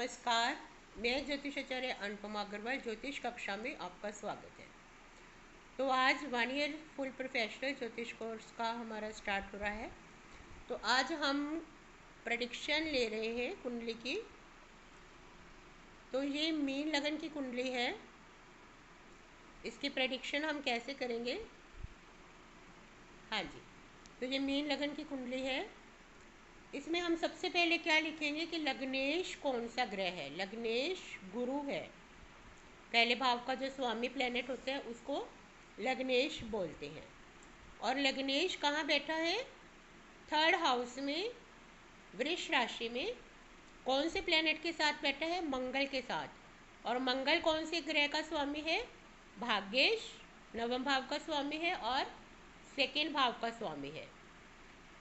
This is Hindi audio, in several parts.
नमस्कार, मैं ज्योतिषाचार्य अनुपमा अग्रवाल ज्योतिष कक्षा में आपका स्वागत है। तो आज 1 ईयर फुल प्रोफेशनल ज्योतिष कोर्स का हमारा स्टार्ट हो रहा है। तो आज हम प्रेडिक्शन ले रहे हैं कुंडली की। तो ये मीन लगन की कुंडली है, इसकी प्रेडिक्शन हम कैसे करेंगे। हाँ जी, तो ये मीन लगन की कुंडली है। इसमें हम सबसे पहले क्या लिखेंगे कि लग्नेश कौन सा ग्रह है। लग्नेश गुरु है, पहले भाव का जो स्वामी प्लेनेट होता है उसको लग्नेश बोलते हैं। और लग्नेश कहाँ बैठा है? 3rd हाउस में, वृष राशि में। कौन से प्लेनेट के साथ बैठा है? मंगल के साथ। और मंगल कौन से ग्रह का स्वामी है? भाग्येश, 9वें भाव का स्वामी है और 2nd भाव का स्वामी है।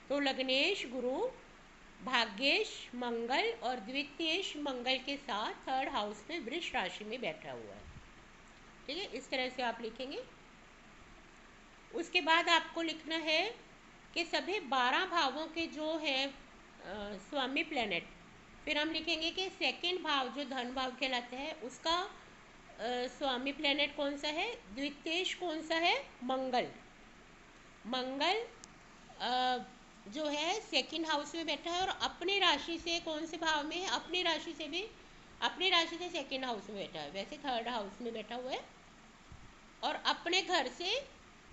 तो लग्नेश गुरु, भाग्येश मंगल और द्वितीयेश मंगल के साथ 3rd हाउस में वृष राशि में बैठा हुआ है। ठीक है, इस तरह से आप लिखेंगे। उसके बाद आपको लिखना है कि सभी 12 भावों के जो है स्वामी प्लेनेट, फिर हम लिखेंगे कि 2nd भाव जो धन भाव कहलाता है उसका स्वामी प्लेनेट कौन सा है? द्वितीयेश कौन सा है? मंगल। मंगल जो है 2nd हाउस में बैठा है और अपनी राशि से कौन से भाव में है? अपनी राशि से 2nd हाउस में बैठा है, वैसे 3rd हाउस में बैठा हुआ है। और अपने घर से,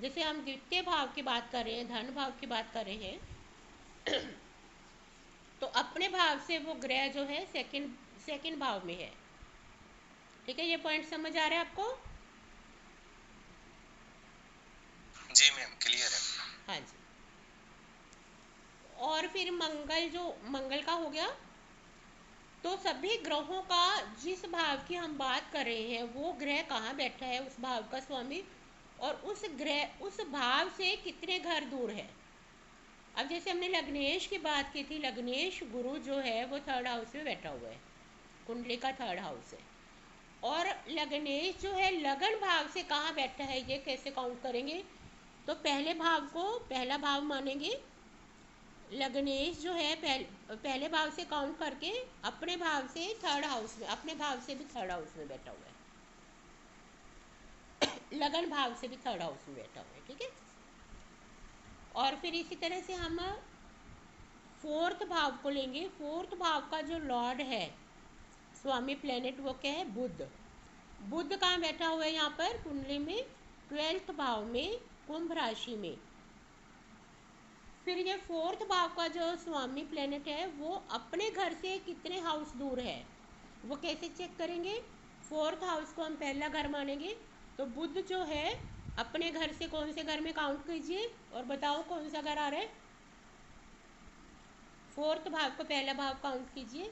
जैसे हम द्वितीय भाव की बात कर रहे हैं, धन भाव की बात कर रहे हैं तो अपने भाव से वो ग्रह जो है सेकंड भाव में है। ठीक है, ये पॉइंट समझ आ रहा है आपको? जी मैम, क्लियर है। हाँ जी। और फिर मंगल का हो गया। तो सभी ग्रहों का जिस भाव की हम बात कर रहे हैं वो ग्रह कहाँ बैठा है, उस भाव का स्वामी, और उस भाव से कितने घर दूर है। अब जैसे हमने लग्नेश की बात की थी, लग्नेश गुरु जो है वो 3rd हाउस में बैठा हुआ है, कुंडली का 3rd हाउस है। और लग्नेश जो है लगन भाव से कहाँ बैठा है, ये कैसे काउंट करेंगे? तो पहले भाव को पहला भाव मानेंगे। लग्नेश जो है पहले भाव से काउंट करके अपने भाव से 3rd हाउस में, अपने भाव से भी 3rd हाउस में बैठा हुआ है लगन भाव से भी 3rd हाउस में बैठा हुआ है। ठीक है, और फिर इसी तरह से हम 4th भाव को लेंगे। 4th भाव का जो लॉर्ड है स्वामी प्लेनेट वो क्या है? बुध। बुध कहाँ बैठा हुआ है यहाँ पर कुंडली में? 12th भाव में, कुंभ राशि में। फिर ये 4th भाव का जो स्वामी प्लेनेट है वो अपने घर से कितने हाउस दूर है, वो कैसे चेक करेंगे? 4th हाउस को हम पहला घर मानेंगे। तो बुध जो है अपने घर से कौन से घर में काउंट कीजिए और बताओ कौन सा घर आ रहा है? 4th भाव को पहला भाव काउंट कीजिए।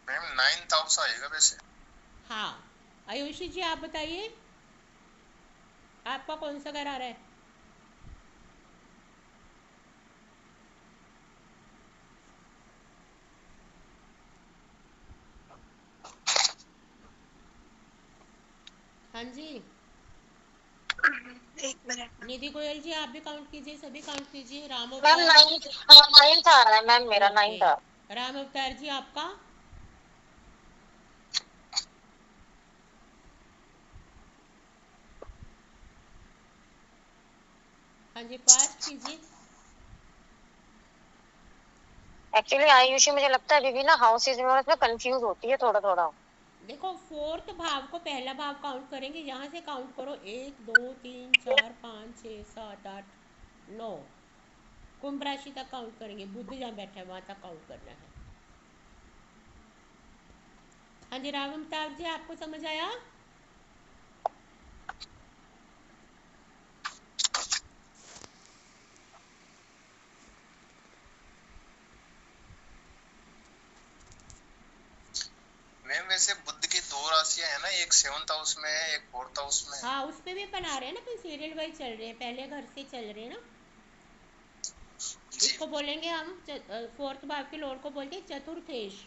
मैम 9th हाउस आएगा वैसे। हाँ, आयुषी जी आप बताइए आपका कौन सा घर आ रहा है? हाँ जी, एक मिनट। निधि गोयल जी आप भी काउंट कीजिए, सभी काउंट कीजिए। राम मैम अवतार। 9th आ रहा है मैम, मेरा 9th आ। राम अवतार जी आपका? हाँ जी, फास्ट कीजिए। एक्चुअली आयुषी मुझे लगता है अभी भी ना हाउसेज में और इसमें कंफ्यूज होती है थोड़ा थोड़ा। देखो 4th भाव को पहला भाव काउंट करेंगे, यहाँ से काउंट करो 1 2 3 4 5 6 7 8 9, कुंभ राशि तक काउंट करेंगे। बुध जहाँ बैठा है वहाँ तक काउंट करना है। हाँ जी, राम अवतार जी आपको समझ आया? मैम वैसे बुध की 2 राशियां है ना, एक 7th हाउस में है, एक 4th हाउस में है। हाँ, उस पर भी बना रहे हैं ना, फिर सीरियल वाइज चल रहे हैं, पहले घर से चल रहे हैं ना। जी इसको बोलेंगे हम 4th भाव के लॉर्ड को बोलते हैं चतुर्थेश।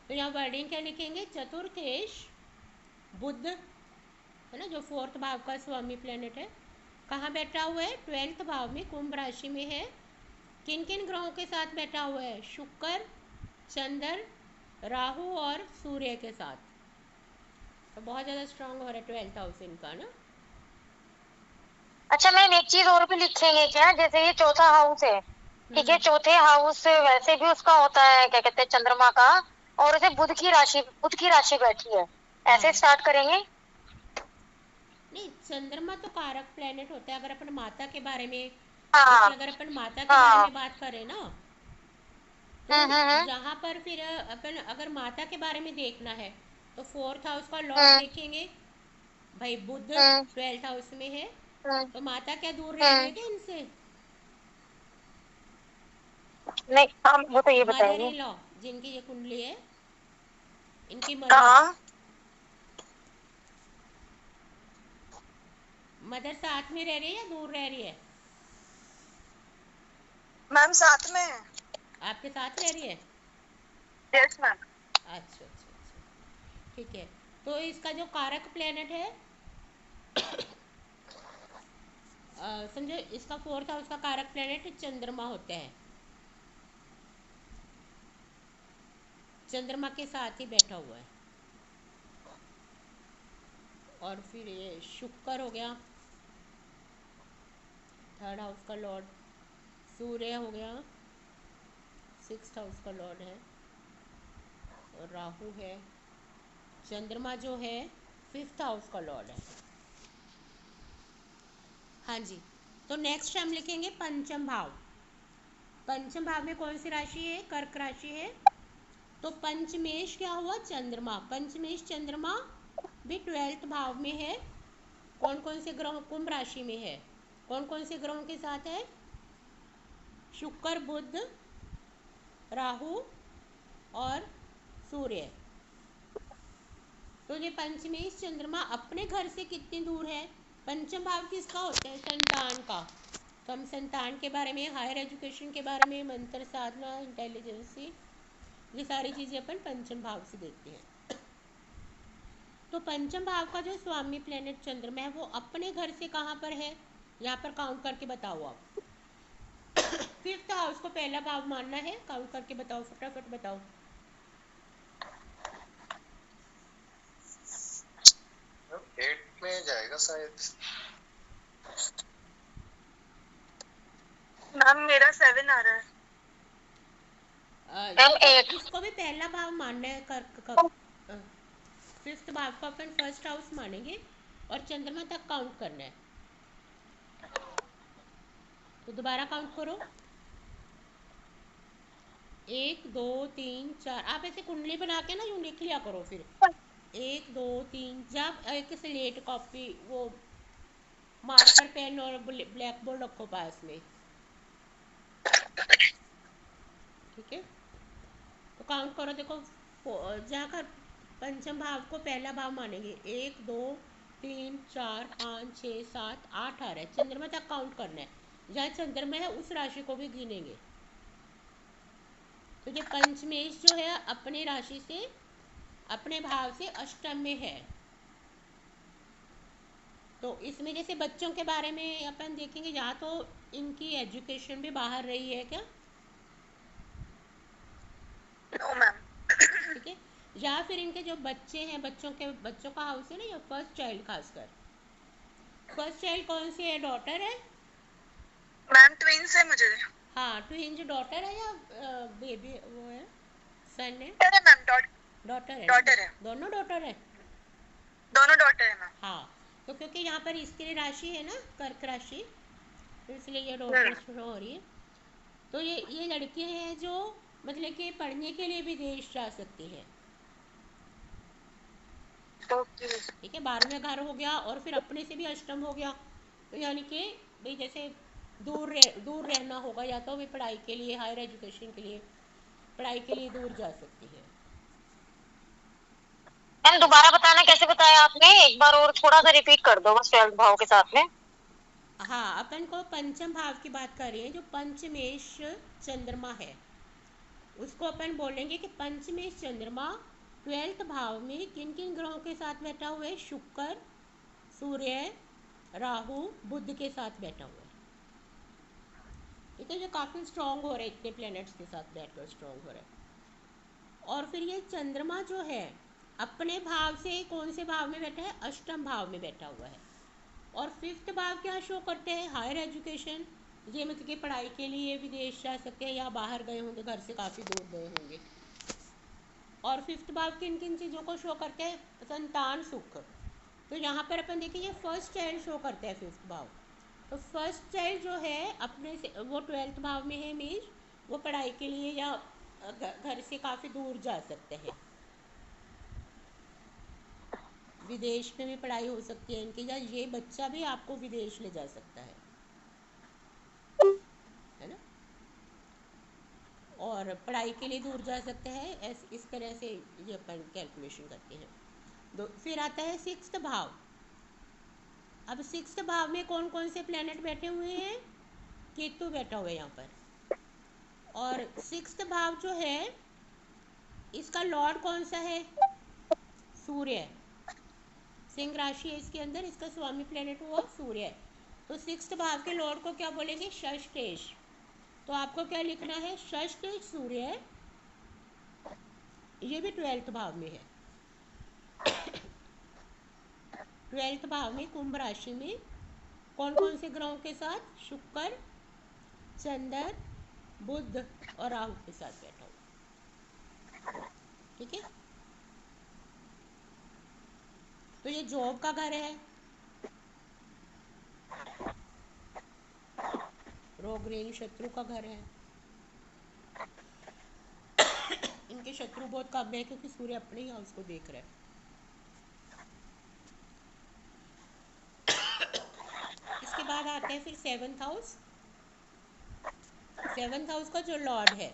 तो यहाँ वर्डिंग क्या लिखेंगे? चतुर्थेश बुध है ना, जो 4th भाव का स्वामी प्लेनेट है। कहाँ बैठा हुआ है? 12th भाव में, कुंभ राशि में है। किन किन ग्रहों के साथ बैठा हुआ है? शुक्र, चंद्र, राहु और सूर्य के साथ, तो बहुत ज़्यादा स्ट्रांग हो रहा है 12th हाउस इनका ना। अच्छा मैम एक चीज और भी लिखेंगे क्या, जैसे ये चौथा हाउस है, ठीक है, चौथे हाउस वैसे भी उसका होता है क्या कहते हैं चंद्रमा का, और उसे बुध की राशि बैठी है, ऐसे हाँ, स्टार्ट करेंगे। नहीं चंद्रमा तो कारक प्लेनेट होता है। अगर अपन माता के बारे में, जैसे हाँ अगर अपन माता के बारे हाँ। में बात करें ना, तो हम्म। यहाँ पर फिर अपन अगर माता के बारे में देखना है तो 4th हाउस का लॉर्ड हम्म देखेंगे। भाई बुध हम्म 12th हाउस में है, हम्म तो माता क्या दूर रह रही है हम्म। क्या इनसे? नहीं हाँ वो तो ये मदर बताइए। इन लॉ, जिनकी ये कुंडली है, इनकी मदर, हाँ मदर साथ में रह रही है या दूर रह रही है? मैम साथ में है। आपके साथ रह रही है? Yes ma'am. अच्छा अच्छा अच्छा, ठीक है। तो इसका जो कारक प्लेनेट है, समझो इसका 4th हाउस का कारक प्लेनेट चंद्रमा होता है, चंद्रमा के साथ ही बैठा हुआ है। और फिर ये शुक्र हो गया 3rd हाउस का लॉर्ड, सूर्य हो गया 6th हाउस का लॉर्ड है, और राहु है, चंद्रमा जो है 5th हाउस का लॉर्ड है। हाँ जी, तो नेक्स्ट हम लिखेंगे पंचम भाव। पंचम भाव में कौन सी राशि है? कर्क राशि है। तो पंचमेश क्या हुआ? चंद्रमा। पंचमेश चंद्रमा भी 12th भाव में है। कौन कौन से ग्रह? कुंभ राशि में है। कौन कौन से ग्रहों के साथ है? शुक्र, बुध, राहु और सूर्य। तो ये पंचमेश चंद्रमा अपने घर से कितनी दूर है? पंचम भाव किसका होता है? संतान का। तो हम संतान के बारे में, हायर एजुकेशन के बारे में, मंत्र साधना, इंटेलिजेंसी, ये सारी चीज़ें अपन पंचम भाव से देखते हैं। तो पंचम भाव का जो स्वामी प्लेनेट चंद्रमा है वो अपने घर से कहाँ पर है? यहाँ पर काउंट करके बताओ आप। 5th हाउस को पहला भाव मानना है, काउंट करके बताओ, फटाफट बताओ। 8 में जाएगा शायद। मैम मेरा 7 आ रहा है। मैम 8। इसको भी पहला भाव मानना है। कर्क का 5th भाव को अपन फर्स्ट हाउस मानेंगे और चंद्रमा तक काउंट करना है। तो दोबारा काउंट करो, 1 2 3 4। आप ऐसे कुंडली बना के ना यूँ लिख लिया करो फिर, 1 2 3। जब एक स्लेट कॉपी, वो मार्कर पेन और ब्लैक बोर्ड रखो पास में, ठीक है। तो काउंट करो, देखो जाकर पंचम भाव को पहला भाव मानेंगे, 1 2 3 4 5 6 7 8 आ रहा है। चंद्रमा तक काउंट करना है, जहाँ चंद्रमा है उस राशि को भी गिनेंगे। तो ये पंचमेश जो है अपने राशि से, अपने भाव से अष्टम में है। तो इसमें जैसे बच्चों के बारे में अपन देखेंगे, यहाँ तो इनकी एजुकेशन भी बाहर रही है क्या? No ma'am. ठीक है। या फिर इनके जो बच्चे हैं, बच्चों का हाउस है ना, या फर्स्ट चाइल्ड खासकर, फर्स्ट चाइल्ड कौन सी है? डॉटर है? मैम ट्विंस है मुझे। हाँ, ट्विंज डॉटर है या बेबी वो है, सन है? डॉटर है मैम, डॉटर है ना? डॉटर है। दोनों डॉटर है। दोनों डॉटर है मैम। हाँ, तो क्योंकि यहाँ पर स्त्री राशि है ना, कर्क राशि, तो इसलिए ये डॉटर शुरू हो रही है। तो ये लड़कियाँ हैं जो मतलब कि पढ़ने के लिए विदेश जा सकती हैं। ओके। ठीक है, 12वें घर हो गया और फिर अपने से भी अष्टम हो गया। तो यानी कि भाई जैसे दूर रहना होगा, या तो भी पढ़ाई के लिए, हायर एजुकेशन के लिए, पढ़ाई के लिए दूर जा सकती है। मैम दोबारा बताना कैसे बताया आपने, एक बार और थोड़ा सा रिपीट कर दो बस 12 भाव के साथ में। हाँ, अपन को पंचम भाव की बात कर रही है, जो पंचमेश चंद्रमा है उसको अपन बोलेंगे कि पंचमेश चंद्रमा 12th भाव में किन किन ग्रहों के साथ बैठा हुआ है? शुक्र, सूर्य, राहु, बुध के साथ बैठा हुआ है। ठीक है, जो काफ़ी स्ट्रांग हो रहा है, इतने प्लैनेट्स के साथ बैठकर स्ट्रांग हो रहा है। और फिर ये चंद्रमा जो है अपने भाव से कौन से भाव में बैठा है, अष्टम भाव में बैठा हुआ है। और फिफ्थ भाव क्या शो करते हैं, हायर एजुकेशन, ये मतलब कि पढ़ाई के लिए विदेश जा सकते हैं या बाहर गए होंगे, घर से काफ़ी दूर गए होंगे। और फिफ्थ भाव किन किन चीज़ों को शो करते हैं, संतान सुख। तो यहाँ पर अपन देखिए ये फर्स्ट चाइल्ड शो करते हैं फिफ्थ भाव। तो फर्स्ट चाइल्ड जो है अपने से वो ट्वेल्थ भाव में है, मीन्स वो पढ़ाई के लिए या घर से काफ़ी दूर जा सकते हैं, विदेश में भी पढ़ाई हो सकती है इनकी, या ये बच्चा भी आपको विदेश ले जा सकता है ना, और पढ़ाई के लिए दूर जा सकते हैं। इस तरह से ये अपन कैलकुलेशन करते हैं। फिर आता है सिक्स्थ भाव। अब सिक्स्थ भाव में कौन कौन से प्लैनेट बैठे हुए हैं, केतु बैठा हुआ है यहाँ पर। और सिक्स्थ भाव जो है इसका लॉर्ड कौन सा है, सूर्य। सिंह राशि है इसके अंदर, इसका स्वामी प्लैनेट हुआ सूर्य है। तो सिक्स्थ भाव के लॉर्ड को क्या बोलेंगे, षष्ठेश। तो आपको क्या लिखना है, षष्ठेश सूर्य, ये भी ट्वेल्थ भाव में है। ट्वेल्थ भाव में कुंभ राशि में कौन कौन से ग्रहों के साथ, शुक्र, चंद्र, बुध और राहु के साथ बैठा हुआ, ठीक है। तो ये जॉब का घर है, रोग रेंग शत्रु का घर है। इनके शत्रु बहुत कम है क्योंकि सूर्य अपने ही हाउस को देख रहा है। इसके बाद आता है फिर सेवंथ हाउस। सेवंथ हाउस का जो लॉर्ड है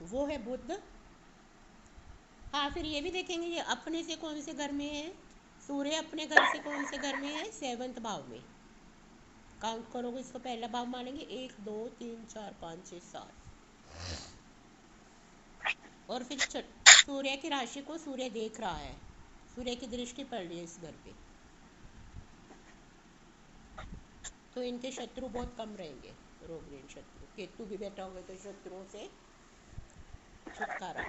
वो है बुध। हाँ, फिर ये भी देखेंगे ये अपने से कौन से घर में है, सूर्य अपने घर से कौन से घर में है, सेवंथ भाव में। काउंट करोगे इसको पहला भाव मानेंगे, 1 2 3 4 5 6 7। और फिर सूर्य की राशि को सूर्य देख रहा है, सूर्य की दृष्टि पड़ रही है इस घर पे, तो इनके शत्रु बहुत कम रहेंगे, रोग ऋण शत्रु। केतु भी बैठा होगा तो शत्रुओं से छुटकारा।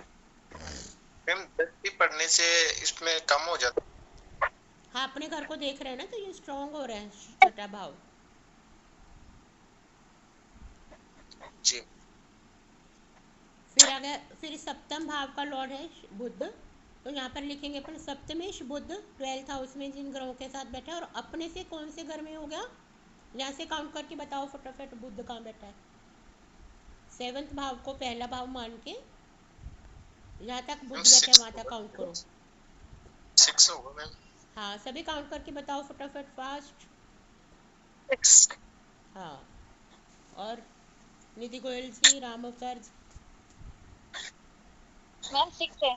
मैम दृष्टि पड़ने से इसमें कम हो जाता। हाँ, अपने घर को देख रहे हैं ना, तो ये स्ट्रांग हो रहा है छठा भाव जी। फिर सप्तम भाव का लॉर्ड है बुध। तो यहाँ पर लिखेंगे अपन सप्तमेश बुध ट्वेल्थ हाउस में जिन ग्रहों के साथ बैठा है। और अपने से कौन से घर में हो गया, यहाँ से काउंट करके बताओ फटाफट, बुध कहाँ बैठा है। सेवंथ भाव को पहला भाव मान के जहाँ तक बुध बैठा है वहाँ तक काउंट करो। 6 होगा मैम। हाँ, सभी काउंट करके बताओ फटाफट, फास्ट। 6। हाँ, और निधि गोयल जी, राम अवतार जी। मैम 6 है।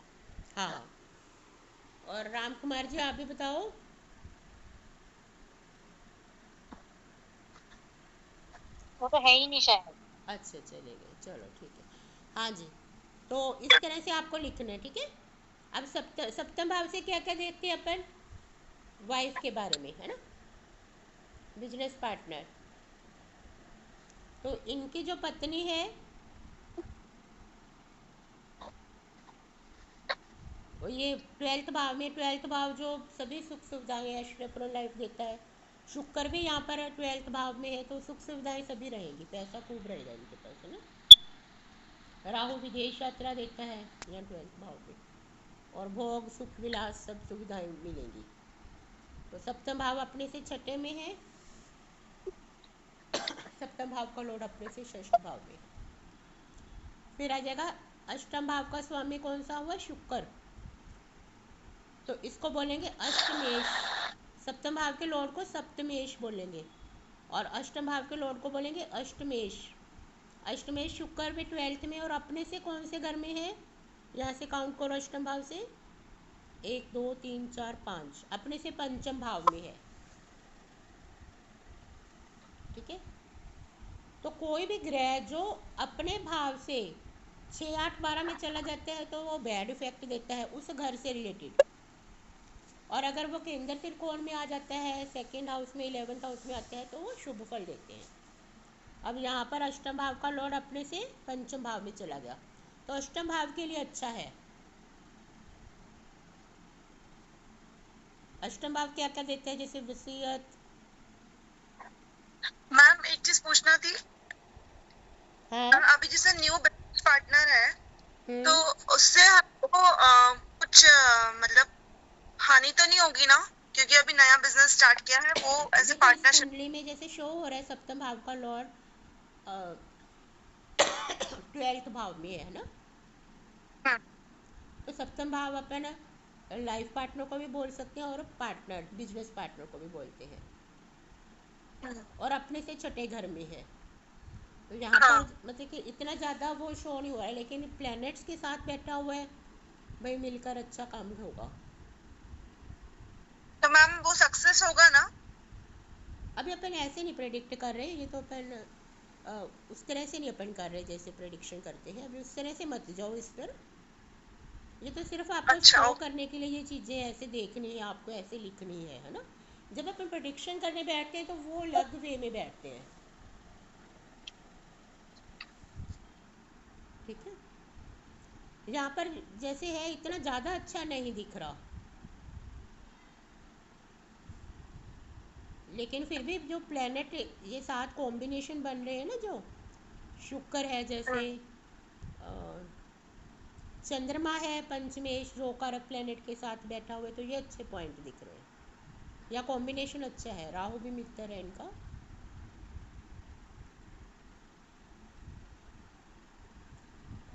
हाँ, और राम कुमार जी आप भी बताओ। वो तो है ही नहीं शायद। अच्छा, चले गए, चलो ठीक है। हाँ जी, तो इस तरह से आपको लिखना है, ठीक है। अब सप्तम भाव से क्या क्या देखते हैं अपन, वाइफ के बारे में, है ना, बिजनेस पार्टनर। तो इनकी जो पत्नी है वो ये ट्वेल्थ भाव में, ट्वेल्थ भाव जो सभी सुख सुविधाएं ऐश्वर्यपूर्ण लाइफ देता है। शुक्र भी यहाँ पर ट्वेल्थ भाव में है, तो सुख सुविधाएं सभी रहेंगी, पैसा खूब रहेगा इनके पास, है ना। राहु विदेश यात्रा देता है यहाँ ट्वेल्थ भाव में, और भोग सुख विलास सब सुविधाएं मिलेंगी। तो सप्तम भाव अपने से छठे में है, सप्तम भाव का लॉर्ड अपने से षष्ठ भाव में। फिर आ जाएगा अष्टम भाव का स्वामी कौन सा हुआ, शुक्र। तो इसको बोलेंगे अष्टमेश। सप्तम भाव के लॉर्ड को सप्तमेश बोलेंगे, और अष्टम भाव के लॉर्ड को बोलेंगे अष्टमेश। अष्टमेश शुक्र भी ट्वेल्थ में, और अपने से कौन से घर में है, यहाँ से काउंट करो अष्टम भाव से, 1 2 3 4 5, अपने से पंचम भाव में है, ठीक है। तो कोई भी ग्रह जो अपने भाव से 6 8 12 में चला जाता है तो वो बैड इफेक्ट देता है उस घर से रिलेटेड। और अगर वो केंद्र त्रिकोण में आ जाता है, सेकेंड हाउस में, 11th हाउस में आता है, तो वो शुभ फल देते हैं। अब यहाँ पर अष्टम भाव का लॉर्ड अपने से पंचम भाव में चला गया, तो अष्टम भाव के लिए अच्छा है। अष्टम भाव क्या क्या देते हैं, जैसे वसीयत। मैम एक चीज पूछना थी। हाँ। अभी जैसे न्यू बिजनेस पार्टनर है तो हम्म। उससे हमको कुछ मतलब हानि तो नहीं होगी ना, क्योंकि अभी नया बिजनेस स्टार्ट किया है वो एज ए देखो इस पार्टनरशिप। कुंडली में जैसे शो हो रहा है सप्तम भाव का लॉर्ड 12th भाव में है ना। तो सप्तम भाव अपन लाइफ पार्टनर को भी बोल सकते हैं और पार्टनर बिजनेस पार्टनर को भी बोलते हैं, और अपने से छठे घर में है। तो यहाँ पर हाँ मतलब कि इतना ज़्यादा वो शो नहीं हो रहा है, लेकिन प्लैनेट्स के साथ बैठा हुआ है भाई, मिलकर अच्छा काम होगा। तो मैम वो सक्सेस होगा ना? अभी अपन ऐसे नहीं प्रेडिक्ट कर रहे, ये तो अपन उस तरह से नहीं अपन कर रहे जैसे प्रेडिक्शन करते हैं, अभी उस तरह से मत जाओ इस पर। ये तो सिर्फ आपको अच्छा शो करने के लिए ये चीज़ें ऐसे देखनी है, आपको ऐसे लिखनी है ना। जब अपन प्रेडिक्शन करने बैठते हैं तो वो अलग वे में बैठते हैं, ठीक है। यहाँ पर जैसे है इतना ज़्यादा अच्छा नहीं दिख रहा, लेकिन फिर भी जो प्लेनेट ये सात कॉम्बिनेशन बन रहे हैं ना, जो शुक्र है जैसे अ, चंद्रमा है पंचमेश रोकारक प्लेनेट के साथ बैठा हुआ है, तो ये अच्छे पॉइंट दिख रहे हैं, या कॉम्बिनेशन अच्छा है। राहु भी मित्र है इनका।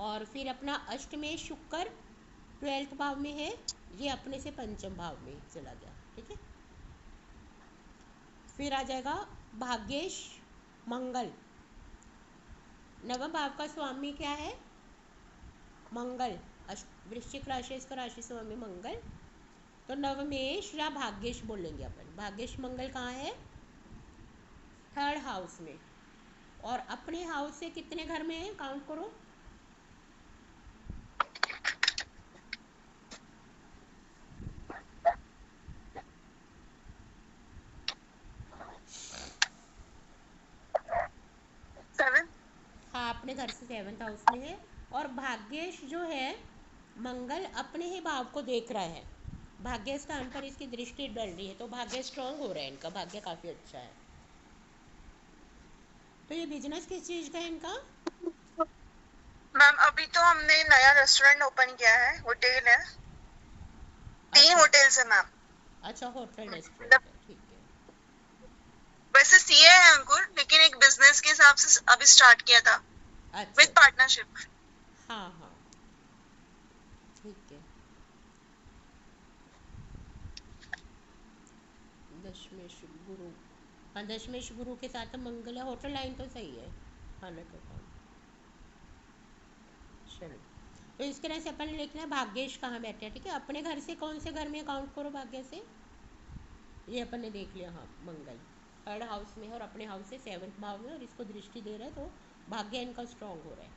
और फिर अपना अष्टमेश शुक्र 12th भाव में है, ये अपने से पंचम भाव में चला गया, ठीक है। फिर आ जाएगा भाग्येश मंगल, नवम भाव का स्वामी क्या है, मंगल। वृश्चिक राशि इसका राशि स्वामी मंगल। तो नवमेश या भाग्येश बोलेंगे अपन। भाग्येश मंगल कहाँ है, 3rd हाउस में, और अपने हाउस से कितने घर में है, काउंट करो। सेवन। हाँ, अपने घर से 7th हाउस में है। और भाग्येश जो है मंगल अपने ही भाव को देख रहा है, भाग्य स्थान पर इसकी दृष्टि डल रही है, तो भाग्य स्ट्रांग हो रहा है इनका, भाग्य काफ़ी अच्छा है। तो ये बिजनेस किस चीज़ का है इनका। मैम अभी तो हमने नया रेस्टोरेंट ओपन किया है, होटल है, 3 अच्छा होटल्स है मैम। अच्छा, होटल मतलब रेस्टोरेंट है, ठीक है। वैसे सीए है अंकुर, लेकिन एक बिजनेस के हिसाब से अभी स्टार्ट किया था अच्छा विद अच्छा, पार्टनरशिप। हाँ हाँ, ठीक है। दशमेश गुरु, हाँ दशमेश गुरु के साथ मंगल है, होटल लाइन तो सही है, खाना का काम। चलो, तो इस तरह से अपन ने लिखना है भाग्येश कहाँ बैठे हैं, ठीक है। अपने घर से कौन से घर में काउंट करो भाग्य से, ये अपन ने देख लिया, हाँ मंगल 3rd हाउस में है और अपने हाउस से 7th भाव में, और इसको दृष्टि दे रहा है, तो भाग्य इनका स्ट्रांग हो रहा है।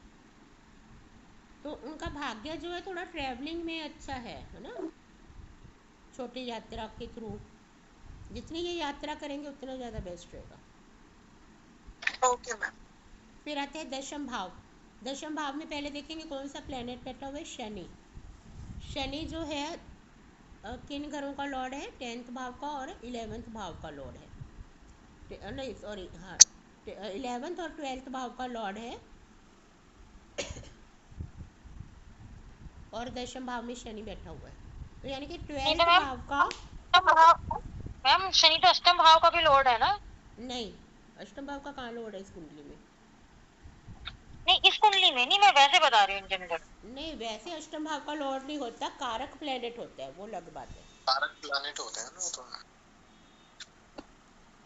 तो उनका भाग्य जो है थोड़ा ट्रैवलिंग में अच्छा है ना, छोटी यात्रा के थ्रू, जितनी ये यात्रा करेंगे उतना ज़्यादा बेस्ट रहेगा। Okay ma'am. फिर आते हैं दशम भाव। दशम भाव में पहले देखेंगे कौन सा प्लेनेट बैठा हुआ है, शनि। शनि जो है किन घरों का लॉर्ड है, 10th भाव का और 11th भाव का लॉर्ड है। नहीं सॉरी, हाँ 11th और 12th भाव का लॉर्ड है, और दशम भाव में शनि बैठा हुआ है, तो यानी कि नहीं तो 12th मैम, भाव का। अष्टम भाव, मैम शनि तो अष्टम भाव का भी लॉर्ड है ना? नहीं, अष्टम भाव का कहाँ लॉर्ड है इस कुंडली में। नहीं इस कुंडली में नहीं, मैं वैसे बता रही हूँ जनरल। नहीं, वैसे अष्टम भाव का लॉर्ड नहीं होता, कारक प्लेनेट होता है, वो अलग बात है। तारक प्लैनेट होते हैं ना वो तो।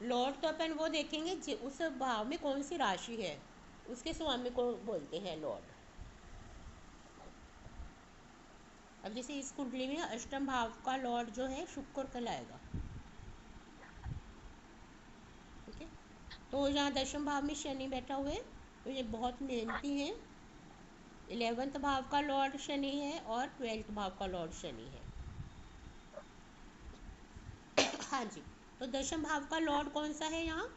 लॉर्ड तो अपन वो देखेंगे उस भाव में कौन सी राशि है, उसके स्वामी को बोलते हैं लॉर्ड। अब जैसे इस कुंडली में अष्टम भाव का लॉर्ड जो है शुक्र कहलाएगा, ठीक है। तो यहाँ दशम भाव में शनि बैठा हुआ है, तो ये बहुत मेहनती हैं। 11th भाव का लॉर्ड शनि है और 12th भाव का लॉर्ड शनि है। हाँ जी। तो दशम भाव का लॉर्ड कौन सा है यहाँ,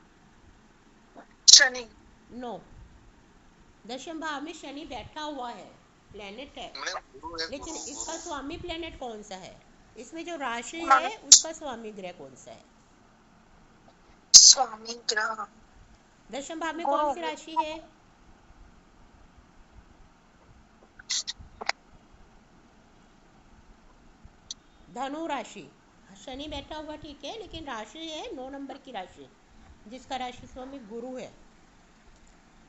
शनि। नो, दशम भाव में शनि बैठा हुआ है, प्लेनेट है, मैंने गुरु है, लेकिन गुरु इसका गुरु। स्वामी प्लेनेट कौन सा है? इसमें जो राशि मम, है उसका स्वामी ग्रह कौन सा है? स्वामी ग्रह दशम भाव में कौन गुरु। सी राशि है? धनु राशि। शनि बैठा हुआ ठीक है, लेकिन राशि है 9 नंबर की राशि, जिसका राशि स्वामी गुरु है।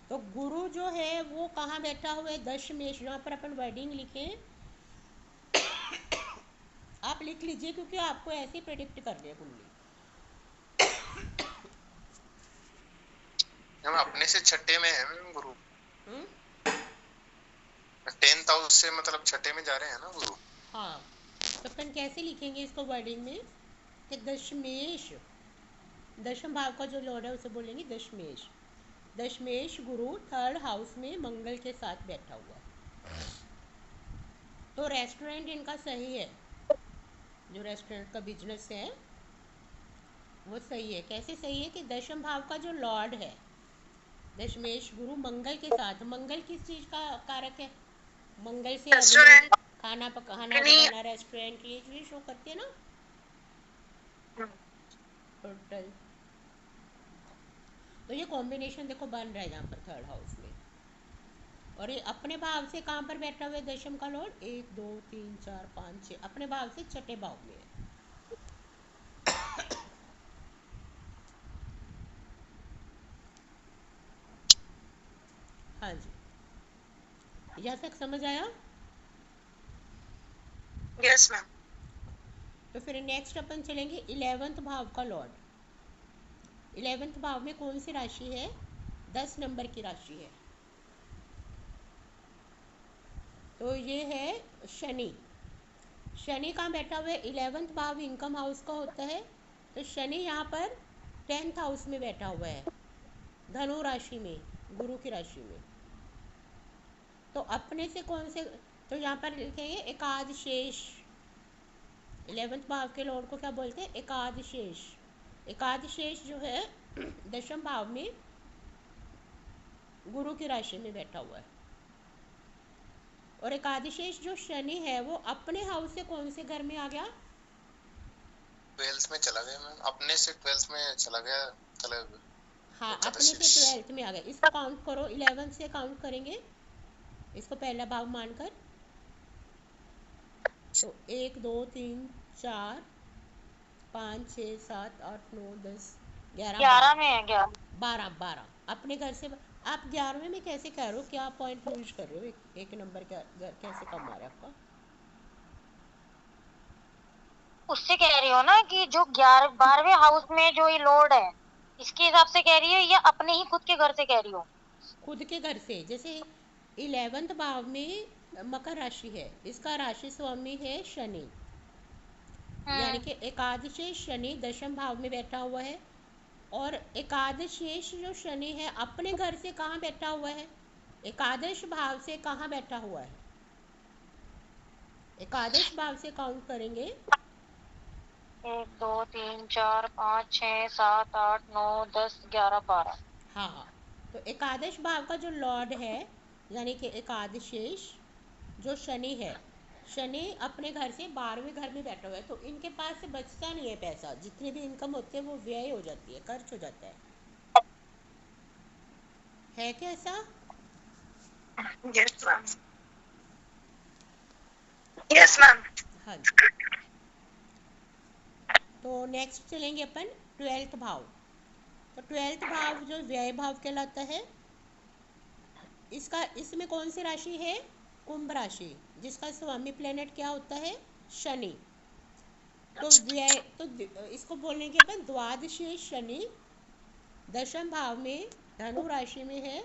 तो गुरु जो है वो कहाँ बैठा हुआ है? दशमेश। यहाँ पर अपन वर्डिंग लिखें, आप लिख लीजिए, क्योंकि आपको ऐसे प्रेडिक्ट कर रहे हैं कुंडली। हम अपने से छठे में है मैम गुरु। हम्म? 10th हाउस से मतलब छठे में जा रहे हैं ना गुरु। हाँ, तो अपन कैसे लिखेंगे इसको वर्डिंग में कि दशमेश, दशम भाव का जो लॉर्ड है उसे बोलेंगे दशमेश। दशमेश गुरु 3rd हाउस में मंगल के साथ बैठा हुआ। तो रेस्टोरेंट इनका सही है, जो रेस्टोरेंट का बिजनेस है वो सही है। कैसे सही है? कि दशम भाव का जो लॉर्ड है दशमेश गुरु मंगल के साथ, मंगल किस चीज़ का कारक है? मंगल से अग्नि, रेस्टोरेंट खाना पकाना अग्नि। बनाना, रेस्टोरेंट, ये चीज़ शो करती है ना, होटल। तो ये कॉम्बिनेशन देखो बन रहा है यहाँ पर 3rd हाउस में। और ये अपने भाव से कहाँ पर बैठा हुआ है दशम का लॉर्ड? 1 2 3 4 5 6, अपने भाव से छठे भाव में है। हाँ जी, यहाँ तक समझ आया? Yes ma'am. तो फिर नेक्स्ट अपन चलेंगे 11th भाव का लॉर्ड। 11th भाव में कौन सी राशि है? 10 नंबर की राशि है। तो ये है शनि। शनि कहाँ बैठा हुआ है? 11th भाव इनकम हाउस का होता है, तो शनि यहाँ पर 10th हाउस में बैठा हुआ है, धनु राशि में, गुरु की राशि में। तो अपने से कौन से, तो यहाँ पर लिखेंगे एकादशेष। 11th भाव के लॉर्ड को क्या बोलते हैं? एकादशेष। एकादशेष जो है दशम भाव में गुरु की राशि में बैठा हुआ है। और एकादशेष जो शनि है वो अपने हाउस से कौन से घर में आ गया? 12th में चला गया मैम, अपने से 12th में चला गया। चला हाँ, अपने एकादशी। से 12th में आ गया। इसको काउंट करो, 11 से काउंट करेंगे इसको पहला भाव मानकर। तो 1 2 3 4 5 6 7 8 9 10 11 11 12। में है, 11। 12 अपने घर से। आप 11वें में कैसे कह रहे हो? क्या पॉइंट यूज कर रहे हो? एक नंबर का घर कैसे कम आ रहा है आपका? उससे कह रही हो ना कि जो 12वें हाउस में जो ये लॉर्ड है, इसके हिसाब से कह रही हो या अपने ही खुद के घर से कह रही हो? खुद के घर से। जैसे 11th भाव में मकर राशि है, इसका राशि स्वामी है शनि, यानी कि एकादशेष शनि दशम भाव में बैठा हुआ है। और एकादशेष जो शनि है अपने घर से कहाँ बैठा हुआ है? एकादश भाव से कहाँ बैठा हुआ है? एकादश भाव से काउंट करेंगे। 1 2 3 4 5 6 7 8 9 10 11 12। हाँ, तो एकादश भाव का जो लॉर्ड है यानी कि एकादशेष जो शनि है, शनि अपने घर से 12वें घर में बैठा हुआ है। तो इनके पास से बचता नहीं है पैसा, जितनी भी इनकम होती है वो व्यय हो जाती है, खर्च हो जाता है क्या ऐसा? Yes ma'am. Yes ma'am. हाँ जी। तो नेक्स्ट चलेंगे अपन 12th भाव। तो 12th भाव जो व्यय भाव कहलाता है, इसका, इसमें कौन सी राशि है? कुंभ राशि, जिसका स्वामी प्लेनेट क्या होता है? शनि। तो व्यय, तो इसको बोलने के बाद द्वादशी शनि दशम भाव में धनु राशि में है।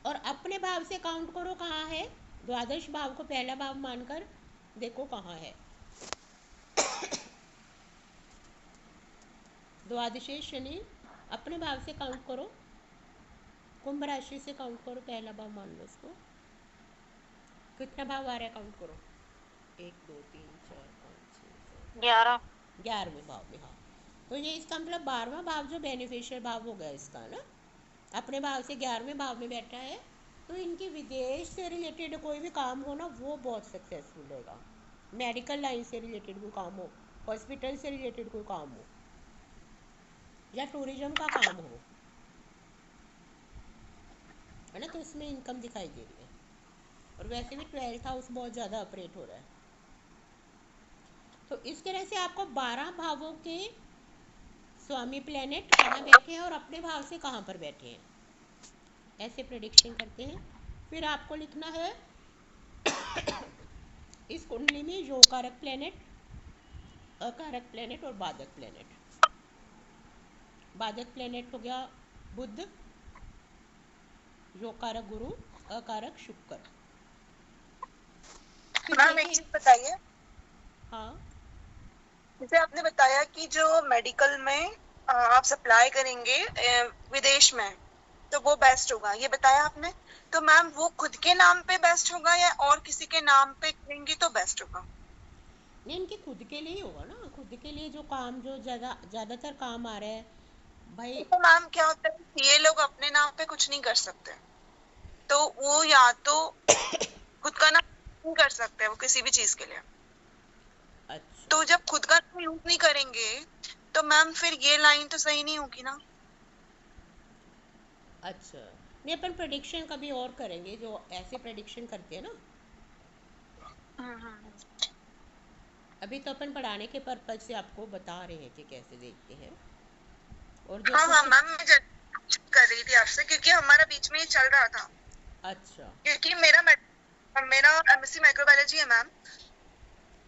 और अपने भाव से काउंट करो कहाँ है? द्वादश भाव को पहला भाव मानकर देखो कहाँ है। द्वादशी शनि अपने भाव से काउंट करो, कुंभ राशि से काउंट करो, पहला भाव मान लो उसको। कितना भाव आ रहा है? काउंट करो। 1 2 3 4 5 6 11। 11वें भाव में। हाँ, तो ये इसका मतलब 12वां भाव जो बेनिफिशियल भाव हो गया इसका ना, अपने भाव से 11वें भाव में बैठा है। तो इनकी विदेश से रिलेटेड कोई भी काम हो ना, वो बहुत सक्सेसफुल रहेगा। मेडिकल लाइन से रिलेटेड कोई काम हो, हॉस्पिटल से रिलेटेड कोई काम हो, या टूरिज्म का काम हो, है ना, तो इसमें इनकम दिखाई दे रही है। और वैसे भी 12th हाउस बहुत ज़्यादा ऑपरेट हो रहा है। तो इस तरह से आपको 12 भावों के स्वामी प्लेनेट कहाँ बैठे हैं और अपने भाव से कहाँ पर बैठे हैं, ऐसे प्रेडिक्शन करते हैं। फिर आपको लिखना है इस कुंडली में योग कारक प्लेनेट, अकारक प्लेनेट और बाधक प्लेनेट। बाधक प्लेनेट हो गया बुध, योग कारक गुरु, अकारक शुक्र। फिर मैम एक देखें। चीज बताइए, हाँ, जैसे आपने बताया कि जो मेडिकल में आप सप्लाई करेंगे विदेश में, तो वो बेस्ट होगा, ये बताया आपने। तो मैम वो खुद के नाम पे बेस्ट होगा या और किसी के नाम पे करेंगी तो बेस्ट होगा? नहीं, इनके खुद के लिए ही होगा ना, खुद के लिए जो काम, जो ज़्यादातर काम आ रहा है भाई। तो मैम क्या होता है कि ये लोग अपने नाम पे कुछ नहीं कर सकते, तो वो या तो खुद का नाम नहीं कर सकते वो किसी भी चीज के लिए। अच्छा तो जब खुद का नाम यूज नहीं करेंगे तो मैम फिर ये लाइन तो सही नहीं होगी ना। अच्छा, नहीं, अपन प्रेडिक्शन कभी और करेंगे, जो ऐसे प्रेडिक्शन करते हैं ना। हम्म। अभी तो अपन पढ़ाने के पर्पज से आपको बता रहे हैं कि कैसे देखते हैं। और जो हाँ हाँ कुछ। मैम, मैं कर रही थी आपसे क्योंकि हमारा बीच में ये चल रहा था, अच्छा क्योंकि मेरा एमएससी माइक्रोबायोलॉजी है मैम,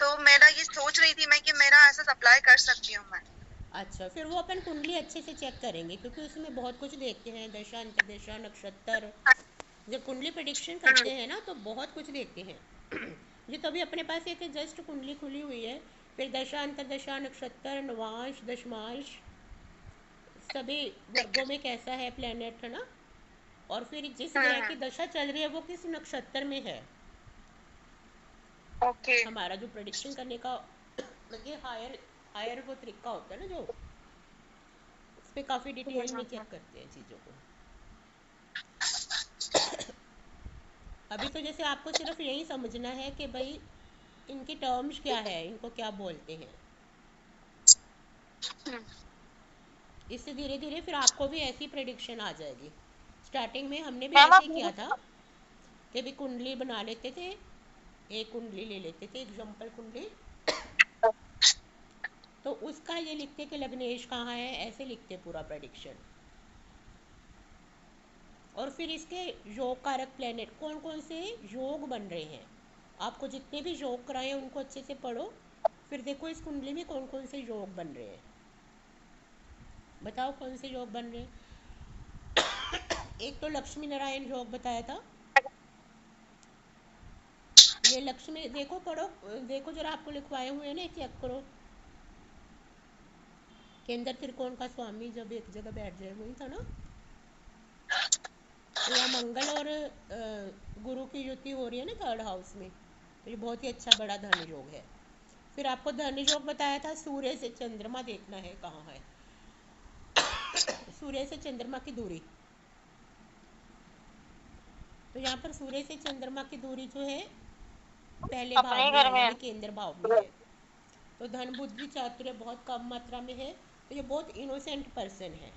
तो मेरा ये सोच रही थी मैं कि मेरा ऐसा सप्लाई कर सकती हूँ मैं। अच्छा, फिर वो अपन कुंडली अच्छे से चेक करेंगे, क्योंकि उसमें बहुत कुछ देखते हैं, दशा अंतर्दशा नक्षत्र। जब कुंडली प्रेडिक्शन करते हैं ना तो बहुत कुछ देखते हैं। ये तो अभी अपने पास एक जस्ट कुंडली खुली हुई है। फिर दशा अंतर्दशा नक्षत्र नवांश दशमांश सभी ठीक वर्गों है। में कैसा है प्लेनेट, है ना। और फिर जिस ग्रह हम्म। की दशा चल रही है वो किस नक्षत्र में है। ओके। हमारा जो प्रेडिक्शन करने का मतलब हायर हायर वो तरीका होता है ना, जो उस पर काफ़ी डिटेल में चेक करते हैं चीज़ों को। अभी तो जैसे आपको सिर्फ यही समझना है कि भाई इनकी टर्म्स क्या है, इनको क्या बोलते हैं। इससे धीरे धीरे फिर आपको भी ऐसी प्रेडिक्शन आ जाएगी। स्टार्टिंग में हमने भी मैम ऐसे आप ही किया था कि भी कुंडली बना लेते थे, एक कुंडली ले लेते थे, एग्जाम्पल कुंडली। तो उसका ये लिखते कि लग्नेश कहाँ है, ऐसे लिखते पूरा प्रेडिक्शन। और फिर इसके योग कारक प्लेनेट कौन कौन से योग बन रहे हैं, आपको जितने भी योग कराए उनको अच्छे से पढ़ो। फिर देखो इस कुंडली में कौन कौन से योग बन रहे हैं, बताओ कौन से योग बन रहे हैं। एक तो लक्ष्मी नारायण योग बताया था। ये लक्ष्मी देखो, पढ़ो, देखो जरा, आपको लिखवाए हुए हैं ना, चेक करो। केंद्र त्रिकोण का स्वामी जब एक जगह बैठ जाए, वही था ना। तो यहाँ मंगल और गुरु की युति हो रही है ना 3rd हाउस में, तो ये बहुत ही अच्छा बड़ा धन योग है। फिर आपको धन योग बताया था, सूर्य से चंद्रमा देखना है कहाँ है। सूर्य से चंद्रमा की दूरी, तो यहाँ पर सूर्य से चंद्रमा की दूरी जो है पहले भाव अपने में घर है, में यानी है। केंद्र भाव में है। तो धन बुद्धि चातुर्य बहुत कम मात्रा में है। तो ये बहुत इनोसेंट पर्सन है,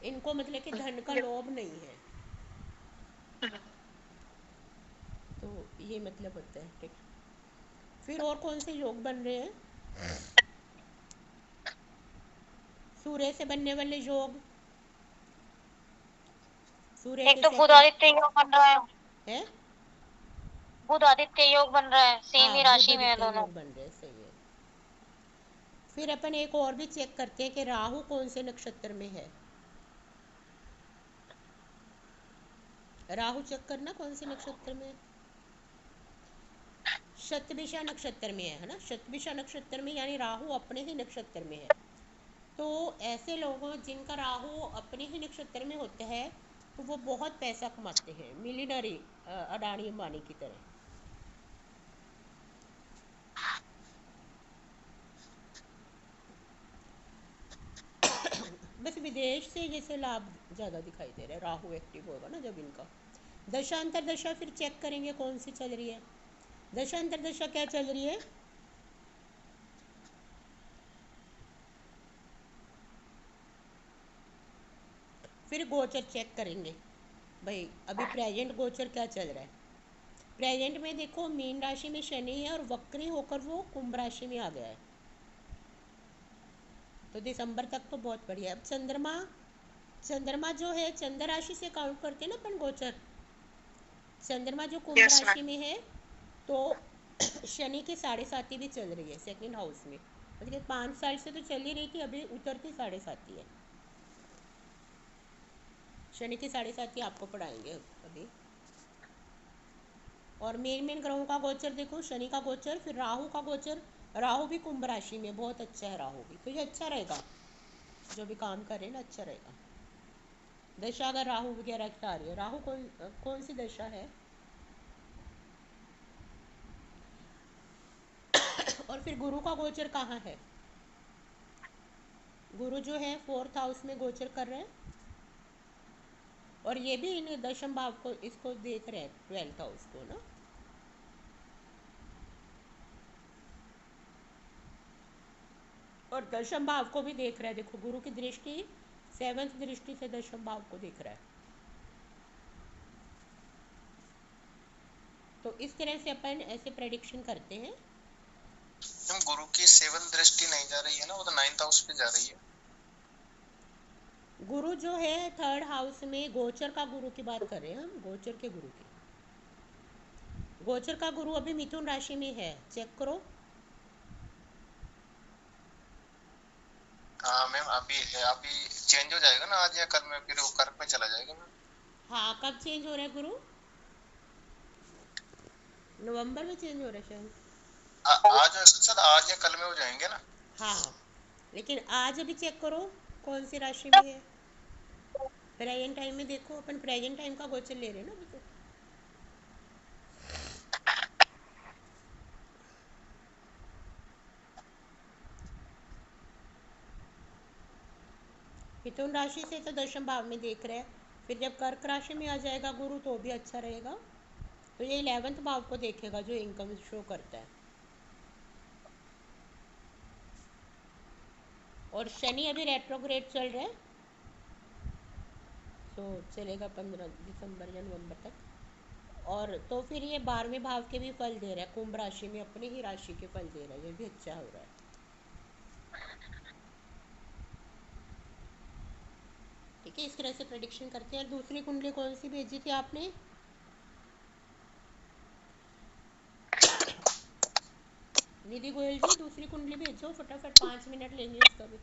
इनको मतलब कि धन का लोभ नहीं है। तो ये मतलब होता है, ठीक। फिर और कौन से योग बन रहे हैं, सूर्य से बनने वाले योग। सूर्य एक के तो बुध सेकंड आदित्य योग बन रहा है, है। बुध आदित्य योग बन रहा है, सेम हाँ, ही बुध राशि में है आदित्य दोनों। योग बन रहे हैं, सही है। फिर अपन एक और भी चेक करते हैं कि राहु कौन से नक्षत्र में है। राहु चेक करना कौन से नक्षत्र में है। शतभिषा नक्षत्र में है ना, शतभिषा नक्षत्र में, यानी राहु अपने ही नक्षत्र में है। तो ऐसे लोगों जिनका राहु अपने ही नक्षत्र में होता है, तो वो बहुत पैसा कमाते हैं, मिलियनरी, अडानी अंबानी की तरह। बस विदेश से जैसे लाभ ज़्यादा दिखाई दे रहा है, राहु एक्टिव होगा ना जब इनका। दशांतर दशा फिर चेक करेंगे कौन सी चल रही है। दशांतर दशा क्या चल रही है? फिर गोचर चेक करेंगे भाई, अभी प्रेजेंट गोचर क्या चल रहा है। प्रेजेंट में देखो मीन राशि में शनि है और वक्री होकर वो कुंभ राशि में आ गया है, तो दिसंबर तक तो बहुत बढ़िया है। अब चंद्रमा जो है चंद्र राशि से काउंट करते हैं ना अपन गोचर। चंद्रमा जो कुंभ यस राशि में है, तो शनि की 7.5 भी चल रही है सेकंड हाउस में, मतलब 5 साल से तो चल ही रही थी, अभी उतरती 7.5 है। शनि की 7.5 आपको पढ़ाएंगे अभी। और मेन ग्रहों का गोचर देखो, शनि का गोचर, फिर राहु का गोचर। राहु भी कुंभ राशि में, बहुत अच्छा है राहु भी, तो ये अच्छा रहेगा, जो भी काम करे ना अच्छा रहेगा। दशा अगर राहु वगैरह की आ रही है, राहु कौन सी दशा है? और फिर गुरु का गोचर कहाँ है? गुरु जो है 4th हाउस में गोचर कर रहे हैं, और ये भी इन दशम भाव को इसको देख रहे हैं, 12th हाउस को ना। और दशम भाव को भी देख रहा है, देखो गुरु की दृष्टि 7th दृष्टि से दशम भाव को देख रहा है। तो इस तरह से अपन ऐसे प्रेडिक्शन करते हैं। गुरु की 7th दृष्टि नहीं जा रही है ना, वो तो 9th हाउस पे जा रही है। गुरु जो है 3rd हाउस में, गोचर का गुरु की बात कर रहे हैं हम, गोचर के गुरु की। गोचर का गुरु अभी मिथुन राशि में है, चेक करो। हाँ मैम, अभी चेंज हो जाएगा ना आज या कल में, फिर वो कर्क में चला जाएगा मैम। हाँ, कब चेंज हो रहा है गुरु? नवंबर में चेंज हो रहा है शायद। आज सर, आज या कल में हो जाएंगे ना। हाँ, लेकिन आज अभी चेक करो कौन सी राशि में है। प्रेजेंट टाइम में देखो, अपन प्रेजेंट टाइम का गोचर ले रहे हैं ना अभी तो। मिथुन राशि से तो दशम भाव में देख रहे हैं, फिर जब कर्क राशि में आ जाएगा गुरु तो भी अच्छा रहेगा। तो ये 11th भाव को देखेगा जो इनकम शो करता है। और शनि अभी रेट्रोग्रेड चल रहा है, तो चलेगा 15 दिसंबर या नवंबर तक। और तो फिर ये 12वें भाव के भी फल दे रहा है, कुंभ राशि में अपनी ही राशि के फल दे रहा है, ये भी अच्छा हो रहा है। ठीक है, इस तरह से प्रेडिक्शन करते हैं। दूसरी कुंडली कौन सी भेजी थी आपने? निधि गोयल जी, दूसरी कुंडली भेजो फटाफट, 5 मिनट लेंगे उसका भी।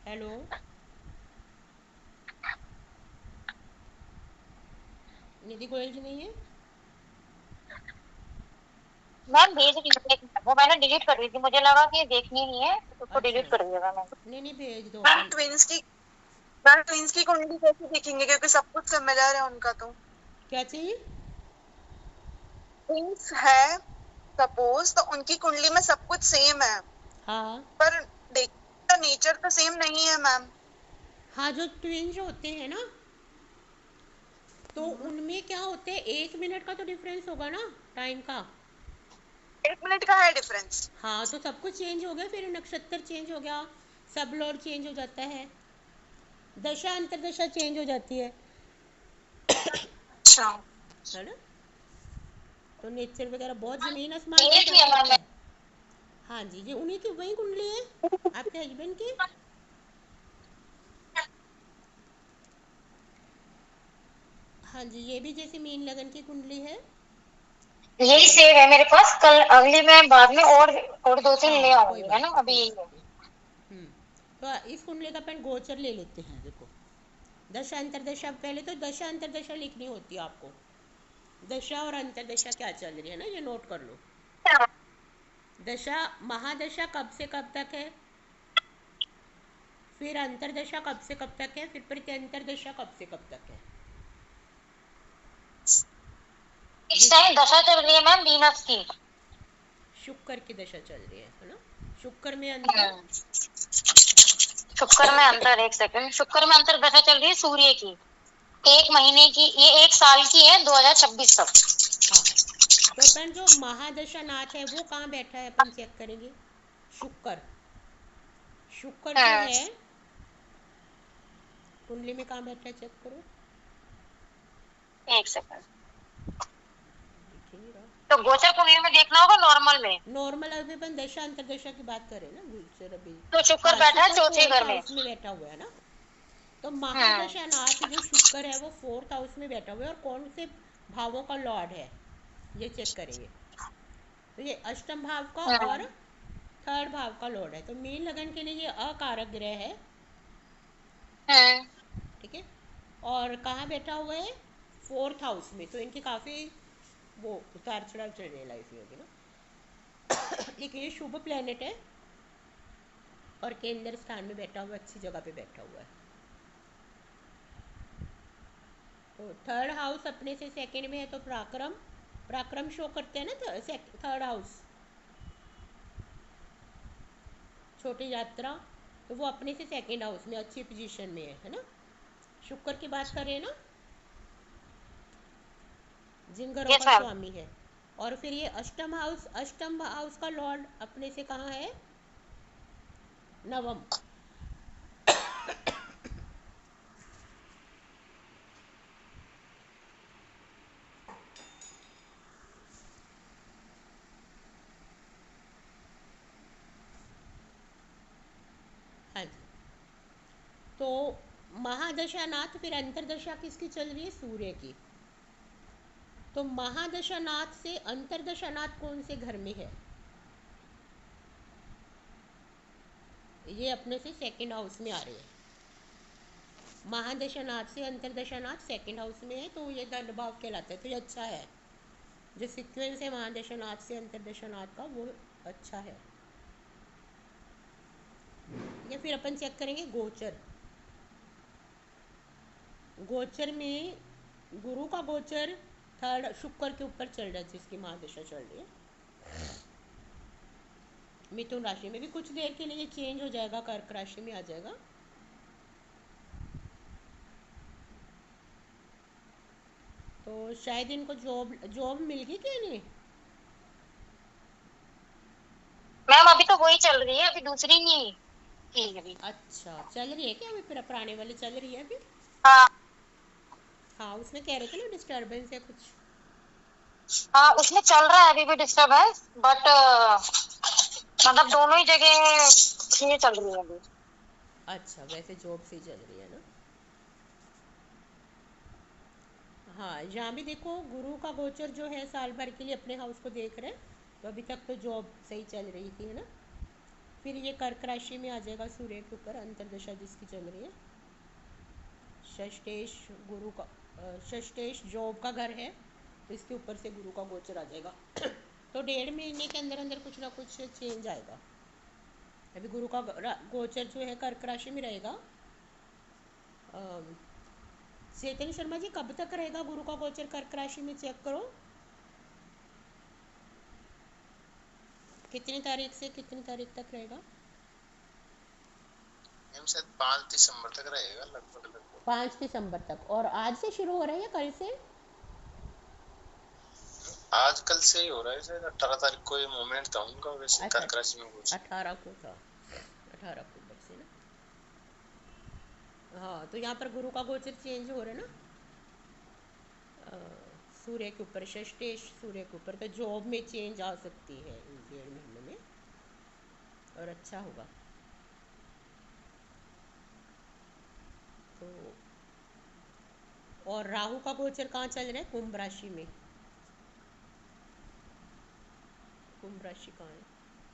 हेलो, निधि गोयल जी नहीं है? मैम भेज रही हूँ, वो मैंने डिलीट कर दी थी, मुझे लगा कि देखनी नहीं है तो उसको अच्छा, डिलीट कर दिएगा मैम। नहीं भेज दो मैम अपन। ट्विंस की कुंडली कैसे दिखेंगे, क्योंकि सब कुछ सिमिलर है उनका। तो क्या चाहिए? ट्विंस है सपोज, तो उनकी कुंडली में सब कुछ सेम है, हाँ पर देखने नेचर तो सेम नहीं है मैम। हाँ, जो ट्विंस होते हैं ना, तो उनमें क्या होते हैं, 1 मिनट का तो डिफरेंस होगा ना टाइम का। 1 मिनट का है डिफरेंस। हाँ, तो सब कुछ चेंज हो गया, फिर नक्षत्र चेंज हो गया, सब लॉर्ड चेंज हो जाता है, दशा अंतरदशा चेंज हो जाती अच्छा, है ना। तो नेचर वगैरह बहुत जमीन आसमान का डिलीट किया फर्क होता मैम। है। हाँ जी, ये उन्हीं की वही कुंडली है, आपके हस्बैंड की। हाँ जी, ये भी जैसे मीन लगन की कुंडली है। यही सेव है मेरे पास, कल अगली मैं बाद में और 2-3 ले हाँ, कोई आऊंगी, है बात ना, नहीं, अभी कोई यही बात है। नहीं। तो इस कुंडली का अपन गोचर ले लेते हैं। देखो, दशा अंतरदशा, पहले तो दशा अंतरदशा लिखनी होती है आपको। दशा और अंतरदशा क्या चल रही है ना, ये नोट कर लो। दशा, महादशा कब से कब तक है, फिर अंतरदशा कब से कब तक है, फिर प्रत्यंतरदशा कब से कब तक है। इस टाइम दशा चल रही है मैम वीनस की। शुक्र की दशा चल रही है ना, शुक्र में अंतर। शुक्र में अंतर, एक सेकंड, शुक्र में अंतर दशा चल रही है सूर्य की, 1 महीने की, ये 1 साल की है, 2026 तक। हाँ, तो अपन जो महादशा नाथ है वो कहाँ बैठा है अपन चेक करेंगे। शुक्र, शुक्र जो है कुंडली में कहाँ बैठा है चेक करो। एक सेकंड, दिख ही नहीं रहा। तो गोचर कुंडली में देखना होगा, नॉर्मल में। नॉर्मल अभी अपन दशा अंतरदशा की बात करें ना, गोचर अभी। तो शुक्र हाँ, बैठा है शुक्र चौथे फोर्थ घर में। हाउस में बैठा हुआ है ना। तो महादशा नाथ जो शुक्र है वो फोर्थ हाउस में बैठा हुआ है, और कौन से भावों का लॉर्ड है ये चेक करेंगे। तो ये अष्टम भाव का और थर्ड भाव का लॉर्ड है। तो मीन लगन के लिए ये अकारक ग्रह है, ठीक है। और कहाँ बैठा हुआ है, फोर्थ हाउस में। तो इनकी काफ़ी वो उतार चढ़ाव चल रही है लाइफ में अभी ना। लेकिन ये शुभ प्लेनेट है और केंद्र स्थान में बैठा हुआ, अच्छी जगह पे बैठा हुआ है। तो थर्ड हाउस अपने से सेकंड में है, तो पराक्रम, पराक्रम शो करते हैं ना थर्ड हाउस, छोटी यात्रा, तो वो अपने से सेकंड हाउस में अच्छी पोजीशन में है ना। शुक्र की बात करें ना, जिन घरों का स्वामी है। और फिर ये अष्टम हाउस का लॉर्ड अपने से कहाँ है, नवम। हाँ जी। तो महादशा नाथ, फिर अंतरदशा किसकी चल रही है, सूर्य की। तो महादशा नाथ से अंतरदशा नाथ कौन से घर में है, ये अपने से सेकंड हाउस में आ रहे हैं। महादशा नाथ से अंतरदशा नाथ सेकंड हाउस में है, तो ये धन भाव कहलाता है। तो ये अच्छा है, जो सीक्वेंस है महादशा नाथ से अंतरदशा नाथ का वो अच्छा है। या फिर अपन चेक करेंगे गोचर। गोचर में गुरु का गोचर थर्ड शुक्र के ऊपर चल रहा है, जिसकी महादशा चल रही है। मिथुन राशि में भी कुछ देर के लिए चेंज हो जाएगा, कर्क राशि में आ जाएगा। तो शायद इनको जॉब जॉब मिल गई क्या नहीं। मैम अभी तो वही चल रही है, अभी दूसरी नहीं की अभी। अच्छा, चल रही है क्या अभी, फिर पुराने वाली चल रही है अभी। हाँ हाँ, उसमें कह रहे थे ना डिस्टर्बेंस है कुछ। हाँ, उसमें चल रहा है अभी भी डिस्टर्बेंस, बट मतलब दोनों ही जगह ये चल रही है अभी। अच्छा, वैसे जॉब से चल रही है ना। हाँ, यहाँ भी देखो गुरु का गोचर जो है साल भर के लिए अपने हाउस को देख रहे हैं, तो अभी तक तो जॉब सही चल रही थी है ना। फिर ये कर्क राशि में आ जाएगा सूर्य के ऊपर, अंतरदशा जिसकी चल रही है। षष्ठेश गुरु का षष्ठेश जॉब का घर है, तो इसके ऊपर से गुरु का गोचर आ जाएगा। तो 1.5 महीने के अंदर अंदर कुछ ना कुछ चेंज आएगा। अभी गुरु का गोचर जो है कर्क राशि में रहेगा। चेतन शर्मा जी, कब तक रहेगा गुरु का गोचर कर्क राशि में, चेक करो कितनी तारीख से कितनी तारीख तक रहेगा। शायद 5 दिसंबर तक रहेगा लगभग। 5 दिसंबर तक। और आज से शुरू हो रहा है या कल से। आज कल से ही हो रहा है, शायद 18 तारीख को ये मोमेंट था उनका, वैसे अच्छा, कर्क राशि में कुछ 18 को था, 18 अक्टूबर से ना। हाँ, तो यहाँ पर गुरु का गोचर चेंज हो रहा है ना, सूर्य के ऊपर, षष्ठेश सूर्य के ऊपर। तो जॉब में चेंज आ सकती है इन 1.5 महीने में, और अच्छा होगा। तो और राहु का गोचर कहाँ चल रहा है, कुंभ राशि में। कुंभ राशि कहाँ है,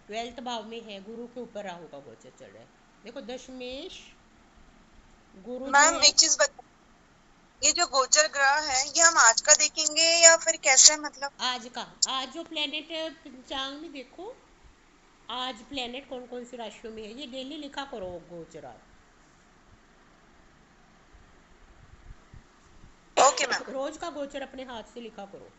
12th भाव में है, गुरु के ऊपर राहु का गोचर चल रहा है। देखो दशमेश गुरु जो मैम है। एक चीज बता, ये जो गोचर ग्रह है ये हम आज का देखेंगे या फिर कैसे, मतलब आज का, आज जो प्लेनेट पंचांग में देखो, आज प्लेनेट कौन कौन सी राशियों में है ये डेली लिखा करो गोचर आप। Okay ma'am. रोज का गोचर अपने हाथ से लिखा करो।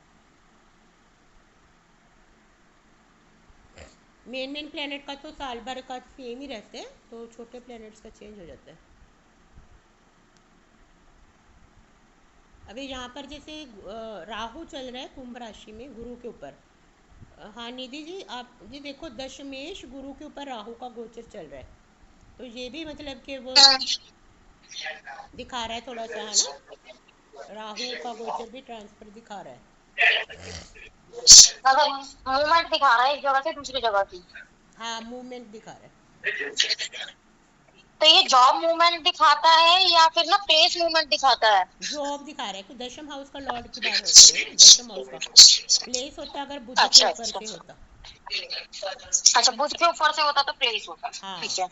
मेन मेन प्लेनेट का तो साल भर का सेम ही रहते हैं, तो छोटे प्लेनेट्स का चेंज हो जाता है। अभी यहाँ पर जैसे राहु चल रहा है कुंभ राशि में गुरु के ऊपर। हाँ निधि जी, आप जी देखो, दशमेश गुरु के ऊपर राहु का गोचर चल रहा है, तो ये भी मतलब कि वो दिखा रहा है थोड़ा सा, है ना। राहु का गोचर भी ट्रांसफर दिखा रहा है। मतलब मूवमेंट दिखा रहा है एक जगह से दूसरी जगह की। हाँ मूवमेंट दिखा रहा है। तो ये जॉब मूवमेंट दिखाता है या फिर ना प्लेस मूवमेंट दिखाता है? जॉब दिखा रहा है, तो दशम हाउस का लॉर्ड की बात करो ना, दशम हाउस का प्लेस होता अगर बुध के अच्छा ऊपर अच्छा। से होता। अच्छा, बुध के ऊपर से होता तो प्लेस होता, ठीक हाँ, है।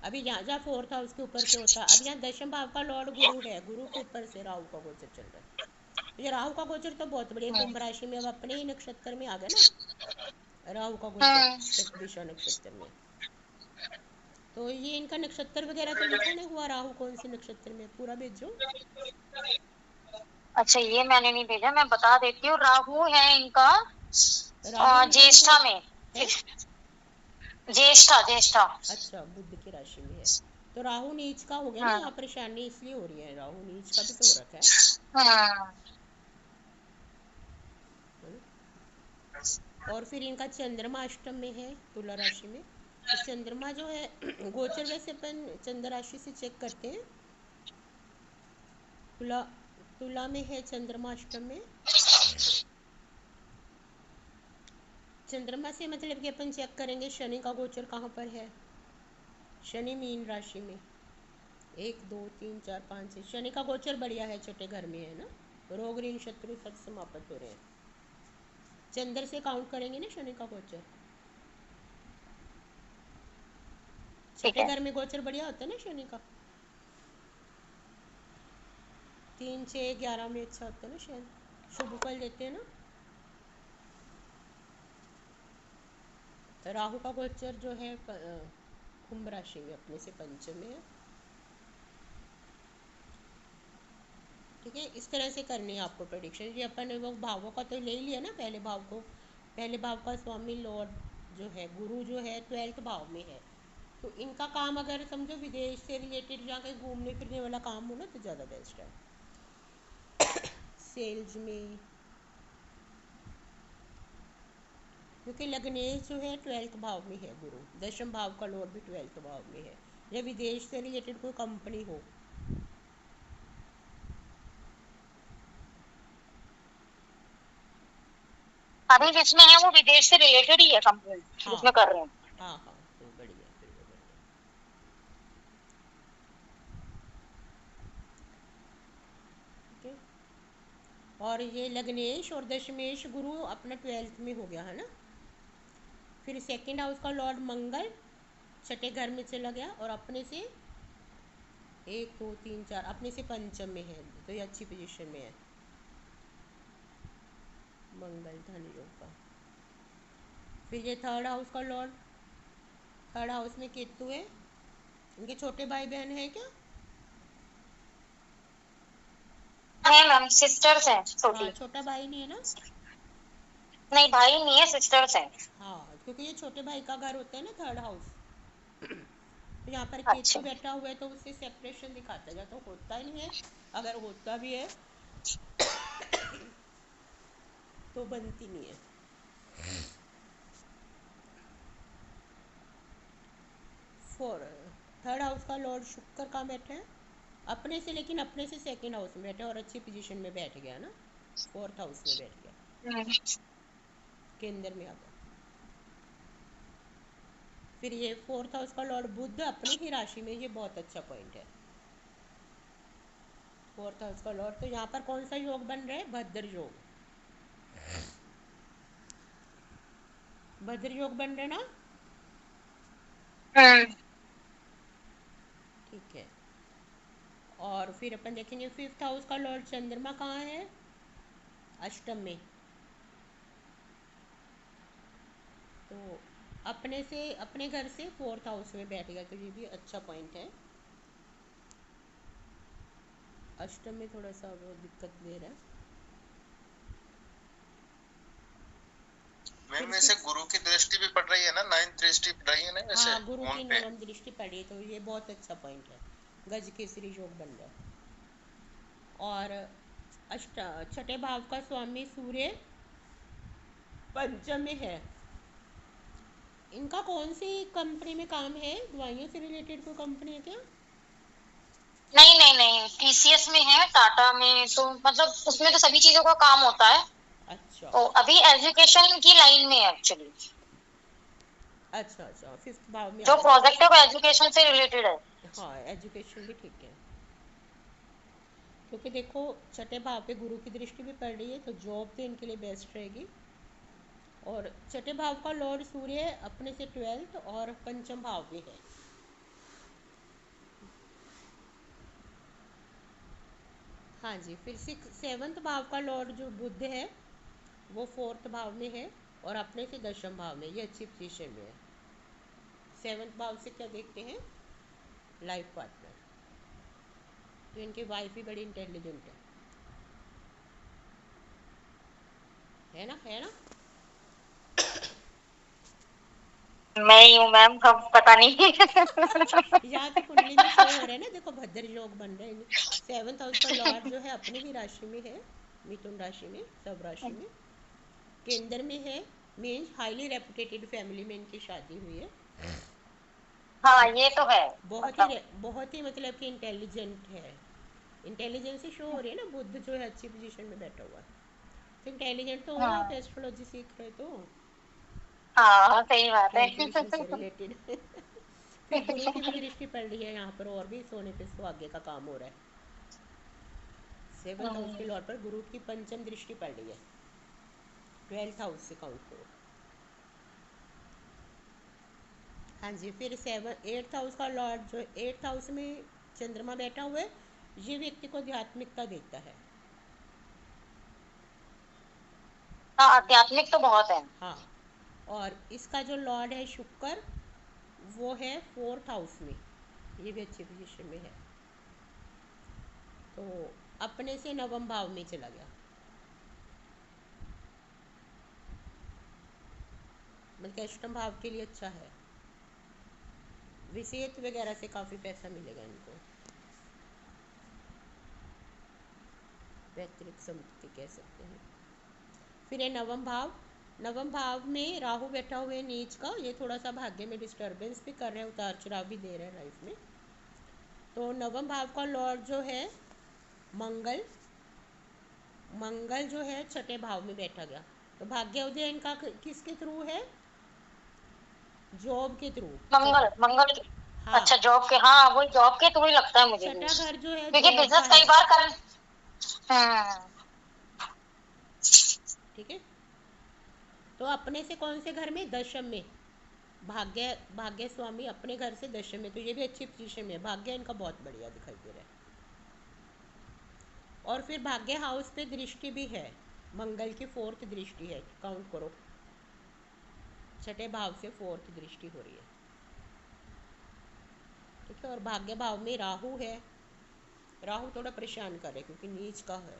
अभी यहाँ जहाँ फोर्थ हाउस के ऊपर से होता, अब यहाँ दशम भाव का लॉर्ड गुरु है, गुरु के ऊपर से राहु का गोचर चल रहा है। तो ये राहु का गोचर तो बहुत बढ़िया, कुंभ राशि में अब अपने ही नक्षत्र में आ गया ना राहु का गोचर, हम्म। शतभिषा नक्षत्र में। तो ये इनका नक्षत्र वगैरह तो लिखा नहीं हुआ, राहु कौन से नक्षत्र में, पूरा भेजो। अच्छा, ये मैंने नहीं भेजा, मैं बता देती हूँ। राहु है इनका राहु इनका ज्येष्ठा मतलब में। है। ज्येष्ठा ज्येष्ठा। अच्छा, बुध की राशि में है, तो राहु नीच का हो गया ना, हाँ। यहाँ परेशानी इसलिए हो रही है, राहु नीच का भी तो हो रखा है। हाँ। है? और फिर इनका चंद्रमा अष्टम में है तुला राशि में, तो चंद्रमा जो है गोचर वैसे अपन चंद्र राशि से चेक करते हैं। तुला तुला में है चंद्रमा अष्टम में। चंद्रमा से मतलब कि अपन चेक करेंगे शनि का गोचर कहाँ पर है। शनि मीन राशि में, 1 2 3 4 5 6 शनि का गोचर बढ़िया है, छठे घर में है ना, रोग ऋण शत्रु सब समाप्त हो रहे हैं। चंद्र से काउंट करेंगे ना शनि का गोचर, ठीक छठे है। घर में गोचर बढ़िया होता है ना शनि का, 3 6 11 में अच्छा होता है ना शनि, शुभ फल देते हैं ना। तो राहु का गोचर जो है कुंभ राशि में अपने से पंचम में है। ठीक है, इस तरह से करनी है आपको प्रेडिक्शन। ये अपन ने वो भावों का तो ले ही लिया ना, पहले भाव को, पहले भाव का स्वामी लॉर्ड जो है गुरु जो है 12th भाव में है, तो इनका काम अगर समझो विदेश से रिलेटेड जहाँ कहीं घूमने फिरने वाला काम हो ना, तो ज़्यादा बेस्ट है। सेल्स में, क्योंकि लग्नेश जो है 12th भाव में है गुरु, दशम भाव का लॉर्ड भी 12th भाव में है, या विदेश से रिलेटेड कोई कंपनी हो। अभी जिसमें है वो विदेश से रिलेटेड ही है कंपनी हाँ जिसमें कर रहे हैं। हाँ हाँ, तो बढ़िया, फिर वो बढ़िया। ठीक है, और ये लग्नेश और दशमेश गुरु अपना 12th में हो गया है ना। फिर सेकंड हाउस का लॉर्ड मंगल छठे घर में चला गया, और अपने से 1 2 3 4 अपने से पंचम में है, तो ये अच्छी पोजीशन में है मंगल धन योग का। फिर ये थर्ड हाउस का लॉर्ड, थर्ड हाउस में केतु है। इनके छोटे भाई बहन है क्या? है मैम, सिस्टर्स हैं हाँ, छोटी। छोटा भाई नहीं है ना। नहीं, भाई नहीं है, सिस्टर्स हैं। हाँ, क्योंकि ये छोटे भाई का घर होता है ना थर्ड हाउस, तो यहाँ पर अच्छा। केतु बैठा हुआ है, तो उससे सेपरेशन दिखाता है, या तो होता ही नहीं है, अगर होता भी है तो बनती नहीं है। फोर थर्ड हाउस का लॉर्ड शुक्र कहाँ बैठा है, अपने से, लेकिन अपने से सेकंड हाउस में बैठा है, और अच्छी पोजीशन में बैठ गया ना, फोर्थ हाउस में बैठ गया, हम्म। केंद्र में आ गया। फिर ये फोर्थ हाउस का लॉर्ड बुध अपनी ही राशि में, ये बहुत अच्छा पॉइंट है, फोर्थ हाउस का लॉर्ड। तो यहाँ पर कौन सा योग बन रहा है, भद्र योग, भद्र योग बन रहा है ना। हम्म। ठीक है, और फिर अपन देखेंगे फिफ्थ हाउस का लॉर्ड चंद्रमा कहाँ है, अष्टम में, तो अपने से अपने घर से फोर्थ हाउस में बैठ गया, तो ये भी अच्छा पॉइंट है। अष्टम में थोड़ा सा वो दिक्कत दे रहा है। मैम फिर वैसे सिक्स, गुरु की दृष्टि भी पड़ रही है ना, 9th दृष्टि पड़ रही है ना वैसे हाँ गुरु मून की पे। नवम दृष्टि पड़ी तो ये बहुत अच्छा पॉइंट है, गज केसरी योग बन रहा है। और अष्ट छठे भाव का स्वामी सूर्य पंचम में है। इनका कौन सी कंपनी में काम है, दवाइयों से रिलेटेड कोई कंपनी है क्या? नहीं नहीं नहीं, टीसीएस में है, टाटा में, तो मतलब उसमें तो सभी चीजों का काम होता है। अच्छा तो अभी एजुकेशन की लाइन में है एक्चुअली। अच्छा अच्छा, फिफ्थ भाव में आ जो गया ना। प्रोजेक्ट है वो एजुकेशन से रिलेटेड है। हाँ एजुकेशन भी ठीक है, क्योंकि देखो छठे भाव पे गुरु की दृष्टि भी पड़ रही है तो जॉब तो इनके लिए बेस्ट रहेगी। और छठे भाव का लॉर्ड सूर्य अपने से 12th और पंचम भाव में है। हाँ जी, फिर सिक्स सेवन्थ भाव का लॉर्ड जो बुध है वो 4th भाव में है और अपने से दशम भाव में, ये अच्छी पोजीशन में है। सेवन्थ भाव से क्या देखते हैं, लाइफ पार्टनर, तो इनकी वाइफ भी बड़ी इंटेलिजेंट है ना, है ना? मैं ही हूँ मैम, कब पता नहीं। यहाँ की कुंडली में शो हो रहा है ना, देखो भद्र योग बन रहे हैं। सेवन्थ हाउस का लॉर्ड जो है अपनी ही राशि में है, मिथुन राशि में, सब राशि में, केंद्र में है। मीन्स हाईली रेपुटेटेड फैमिली में इनकी शादी हुई है। हाँ और ये तो है। मतलब बहुत ही मतलब कि इंटेलिजेंट है। इंटेलिजेंस ही शो हो रही है ना, बुद्ध जो है अच्छी पोजीशन में बैठा हुआ है, तो इंटेलिजेंट तो हो आप हाँ एस्ट्रोलॉजी सीख रहे तो, हाँ सही बात है। कैलकुलेशन से रिलेटेड। फिर गुरु की भी दृष्टि पड़ रही है यहाँ पर, और भी सोने पे सुहागे का काम हो रहा है। सेवन्थ हाउस के लॉर्ड पर गुरु की पंचम दृष्टि पड़ रही है, 12th हाउस से काउंट करो। हाँ जी, फिर 8th हाउस का लॉर्ड जो 8th हाउस में चंद्रमा बैठा हुआ है, ये व्यक्ति को आध्यात्मिकता देता है। हाँ आध्यात्मिक तो बहुत है। हाँ, और इसका जो लॉर्ड है शुक्र, वो है 4th हाउस में, ये भी अच्छी पोजीशन में है, तो अपने से नवम भाव में चला गया, मतलब अष्टम भाव के लिए अच्छा है। विषेत वगैरह से काफ़ी पैसा मिलेगा इनको, पैतृक संपत्ति कह सकते हैं। फिर है नवम भाव। नवम भाव में राहु बैठा हुआ है नीच का, ये थोड़ा सा भाग्य में डिस्टरबेंस भी कर रहे हैं, उतार चढ़ाव भी दे रहे हैं लाइफ में। तो नवम भाव का लॉर्ड जो है मंगल, मंगल जो है छठे भाव में बैठा गया, तो भाग्योदय इनका किसके थ्रू है, जॉब के थ्रू। मंगल मंगल। हाँ, अच्छा जॉब के, हाँ वही जॉब के थ्रू ही लगता है मुझे भी, छठा घर जो है क्योंकि जॉब का बिजनेस कई है। बार कर। हम्म। ठीक है, तो अपने से कौन से घर में, दशम में, भाग्य भाग्य स्वामी अपने घर से दशम में, तो ये भी अच्छी पोजीशन में है, भाग्य इनका बहुत बढ़िया दिखाई दे रहा है। और फिर भाग्य हाउस पे दृष्टि भी है, मंगल की 4th दृष्टि है, काउंट करो, छठे भाव से 4th दृष्टि हो रही है। ठीक है, और भाग्य भाव में राहु है, राहु थोड़ा परेशान करे क्योंकि नीच का है।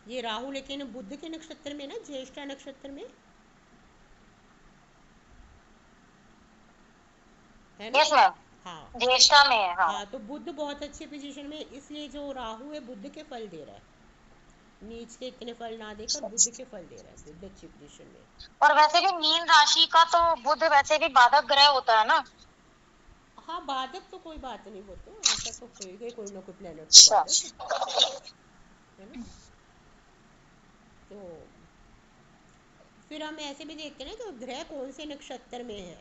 ये राहु लेकिन बुध के नक्षत्र में ना, ज्येष्ठा नक्षत्र में है ना। यस मैम, हाँ ज्येष्ठा में है हाँ। हाँ, तो बुध बहुत अच्छे पोजीशन में, इसलिए जो राहु है बुध के फल दे रहा है, नीच के इतने फल ना देकर बुध के फल दे रहा है, बुध अच्छी पोजीशन में। और वैसे भी मीन राशि का तो बुध वैसे भी बाधक ग्रह होता है ना। हाँ, बाधक तो कोई बात नहीं, वो तो ऐसा तो होएगा ही, कोई ना कोई प्लेनेट तो अच्छा। बाधक है ना। तो फिर हम ऐसे भी देखते हैं ना कि ग्रह कौन से नक्षत्र में है।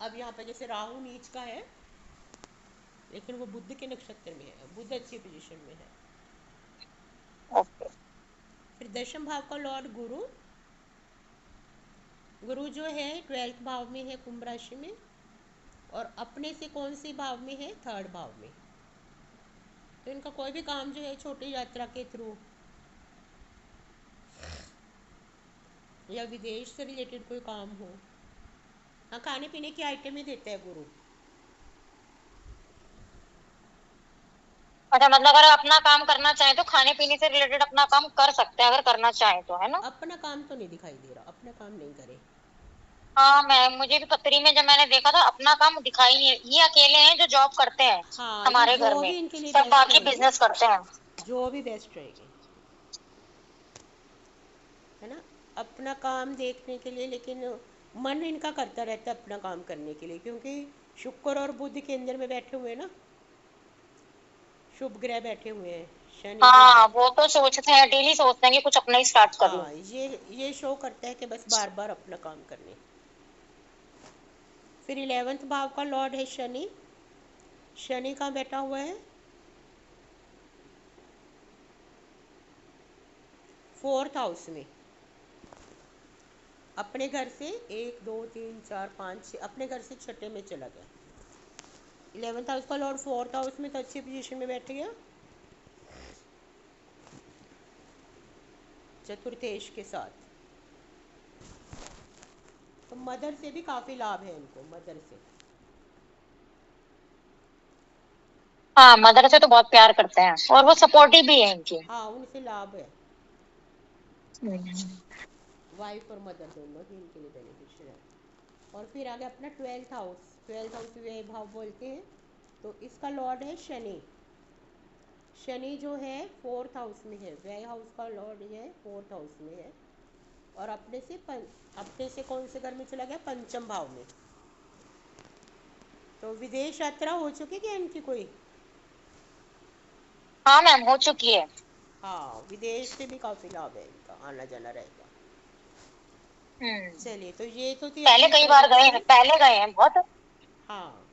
अब यहाँ पे जैसे राहु नीच का है, लेकिन वो बुध के नक्षत्र में है, बुध अच्छी पोजीशन में है। ओके। फिर दशम भाव का लॉर्ड गुरु, गुरु जो है 12th भाव में है, कुंभ राशि में, और अपने से कौन से भाव में है, 3rd भाव में। तो इनका कोई भी काम जो है छोटी यात्रा के थ्रू या विदेश से रिलेटेड कोई काम हो। हाँ, खाने पीने की आइटम ही देता है गुरु। अच्छा, मतलब अगर अपना काम करना चाहे तो खाने पीने से रिलेटेड अपना काम कर सकते हैं, अगर करना चाहे तो, है ना? अपना काम तो नहीं दिखाई दे रहा, अपना काम नहीं करे। हाँ मैम, मुझे भी पत्री में जब मैंने देखा था अपना काम दिखाई नहीं, ये अकेले हैं जो जॉब करते हैं हाँ, ये हमारे घर जो में, भी इनके लिए सब बेस्ट बाकी रहेगी, बिजनेस करते हैं। जो भी बेस्ट रहेगी, है ना। अपना काम देखने के लिए, लेकिन मन इनका करता रहता है अपना काम करने के लिए, क्योंकि शुक्र और बुध केंद्र में बैठे हुए हैं ना, शुभ ग्रह बैठे हुए हैं, शनि भी है। हाँ वो तो सोचते हैं, डेली सोचते हैं कि कुछ अपना ही स्टार्ट कर लूं। हाँ, ये शो करता है कि बस बार बार अपना काम करने। फिर 11वें भाव का लॉर्ड है शनि। शनि कहाँ बैठा हुआ है? 4th हाउस में, अपने घर से 1 2 3 4 5 6, अपने घर से छठे में चला गया। 11th हाउस का लॉर्ड 4th हाउस में, तो अच्छी पोजीशन में बैठ गया चतुर्थेश के साथ। तो मदर से भी काफ़ी लाभ है इनको, मदर से। हाँ मदर से तो बहुत प्यार करते हैं और वो सपोर्टिव भी है इनकी। हाँ, उनसे लाभ है, हम्म। वाइफ और मदर दोनों ही इनके लिए बेनिफिशियल है। और फिर आगे अपना 12th हाउस, 12th हाउस व्यय भाव बोलते हैं, तो इसका लॉर्ड है शनि। शनि जो है 4th हाउस में है, व्यय हाउस का लॉर्ड है 4th हाउस में है, और अपने से कौन से घर में चला गया? पंचम भाव में। तो विदेश यात्रा हो चुकी क्या इनकी कोई? हाँ मैम, हो चुकी है। हाँ, विदेश से भी काफ़ी लाभ है इनका, आना जाना रहेगा। हम्म। चलिए, तो ये तो थी पहले अपनी कई बार गए हैं, प्रेडिक्शन। पहले गए हैं बहुत। हाँ,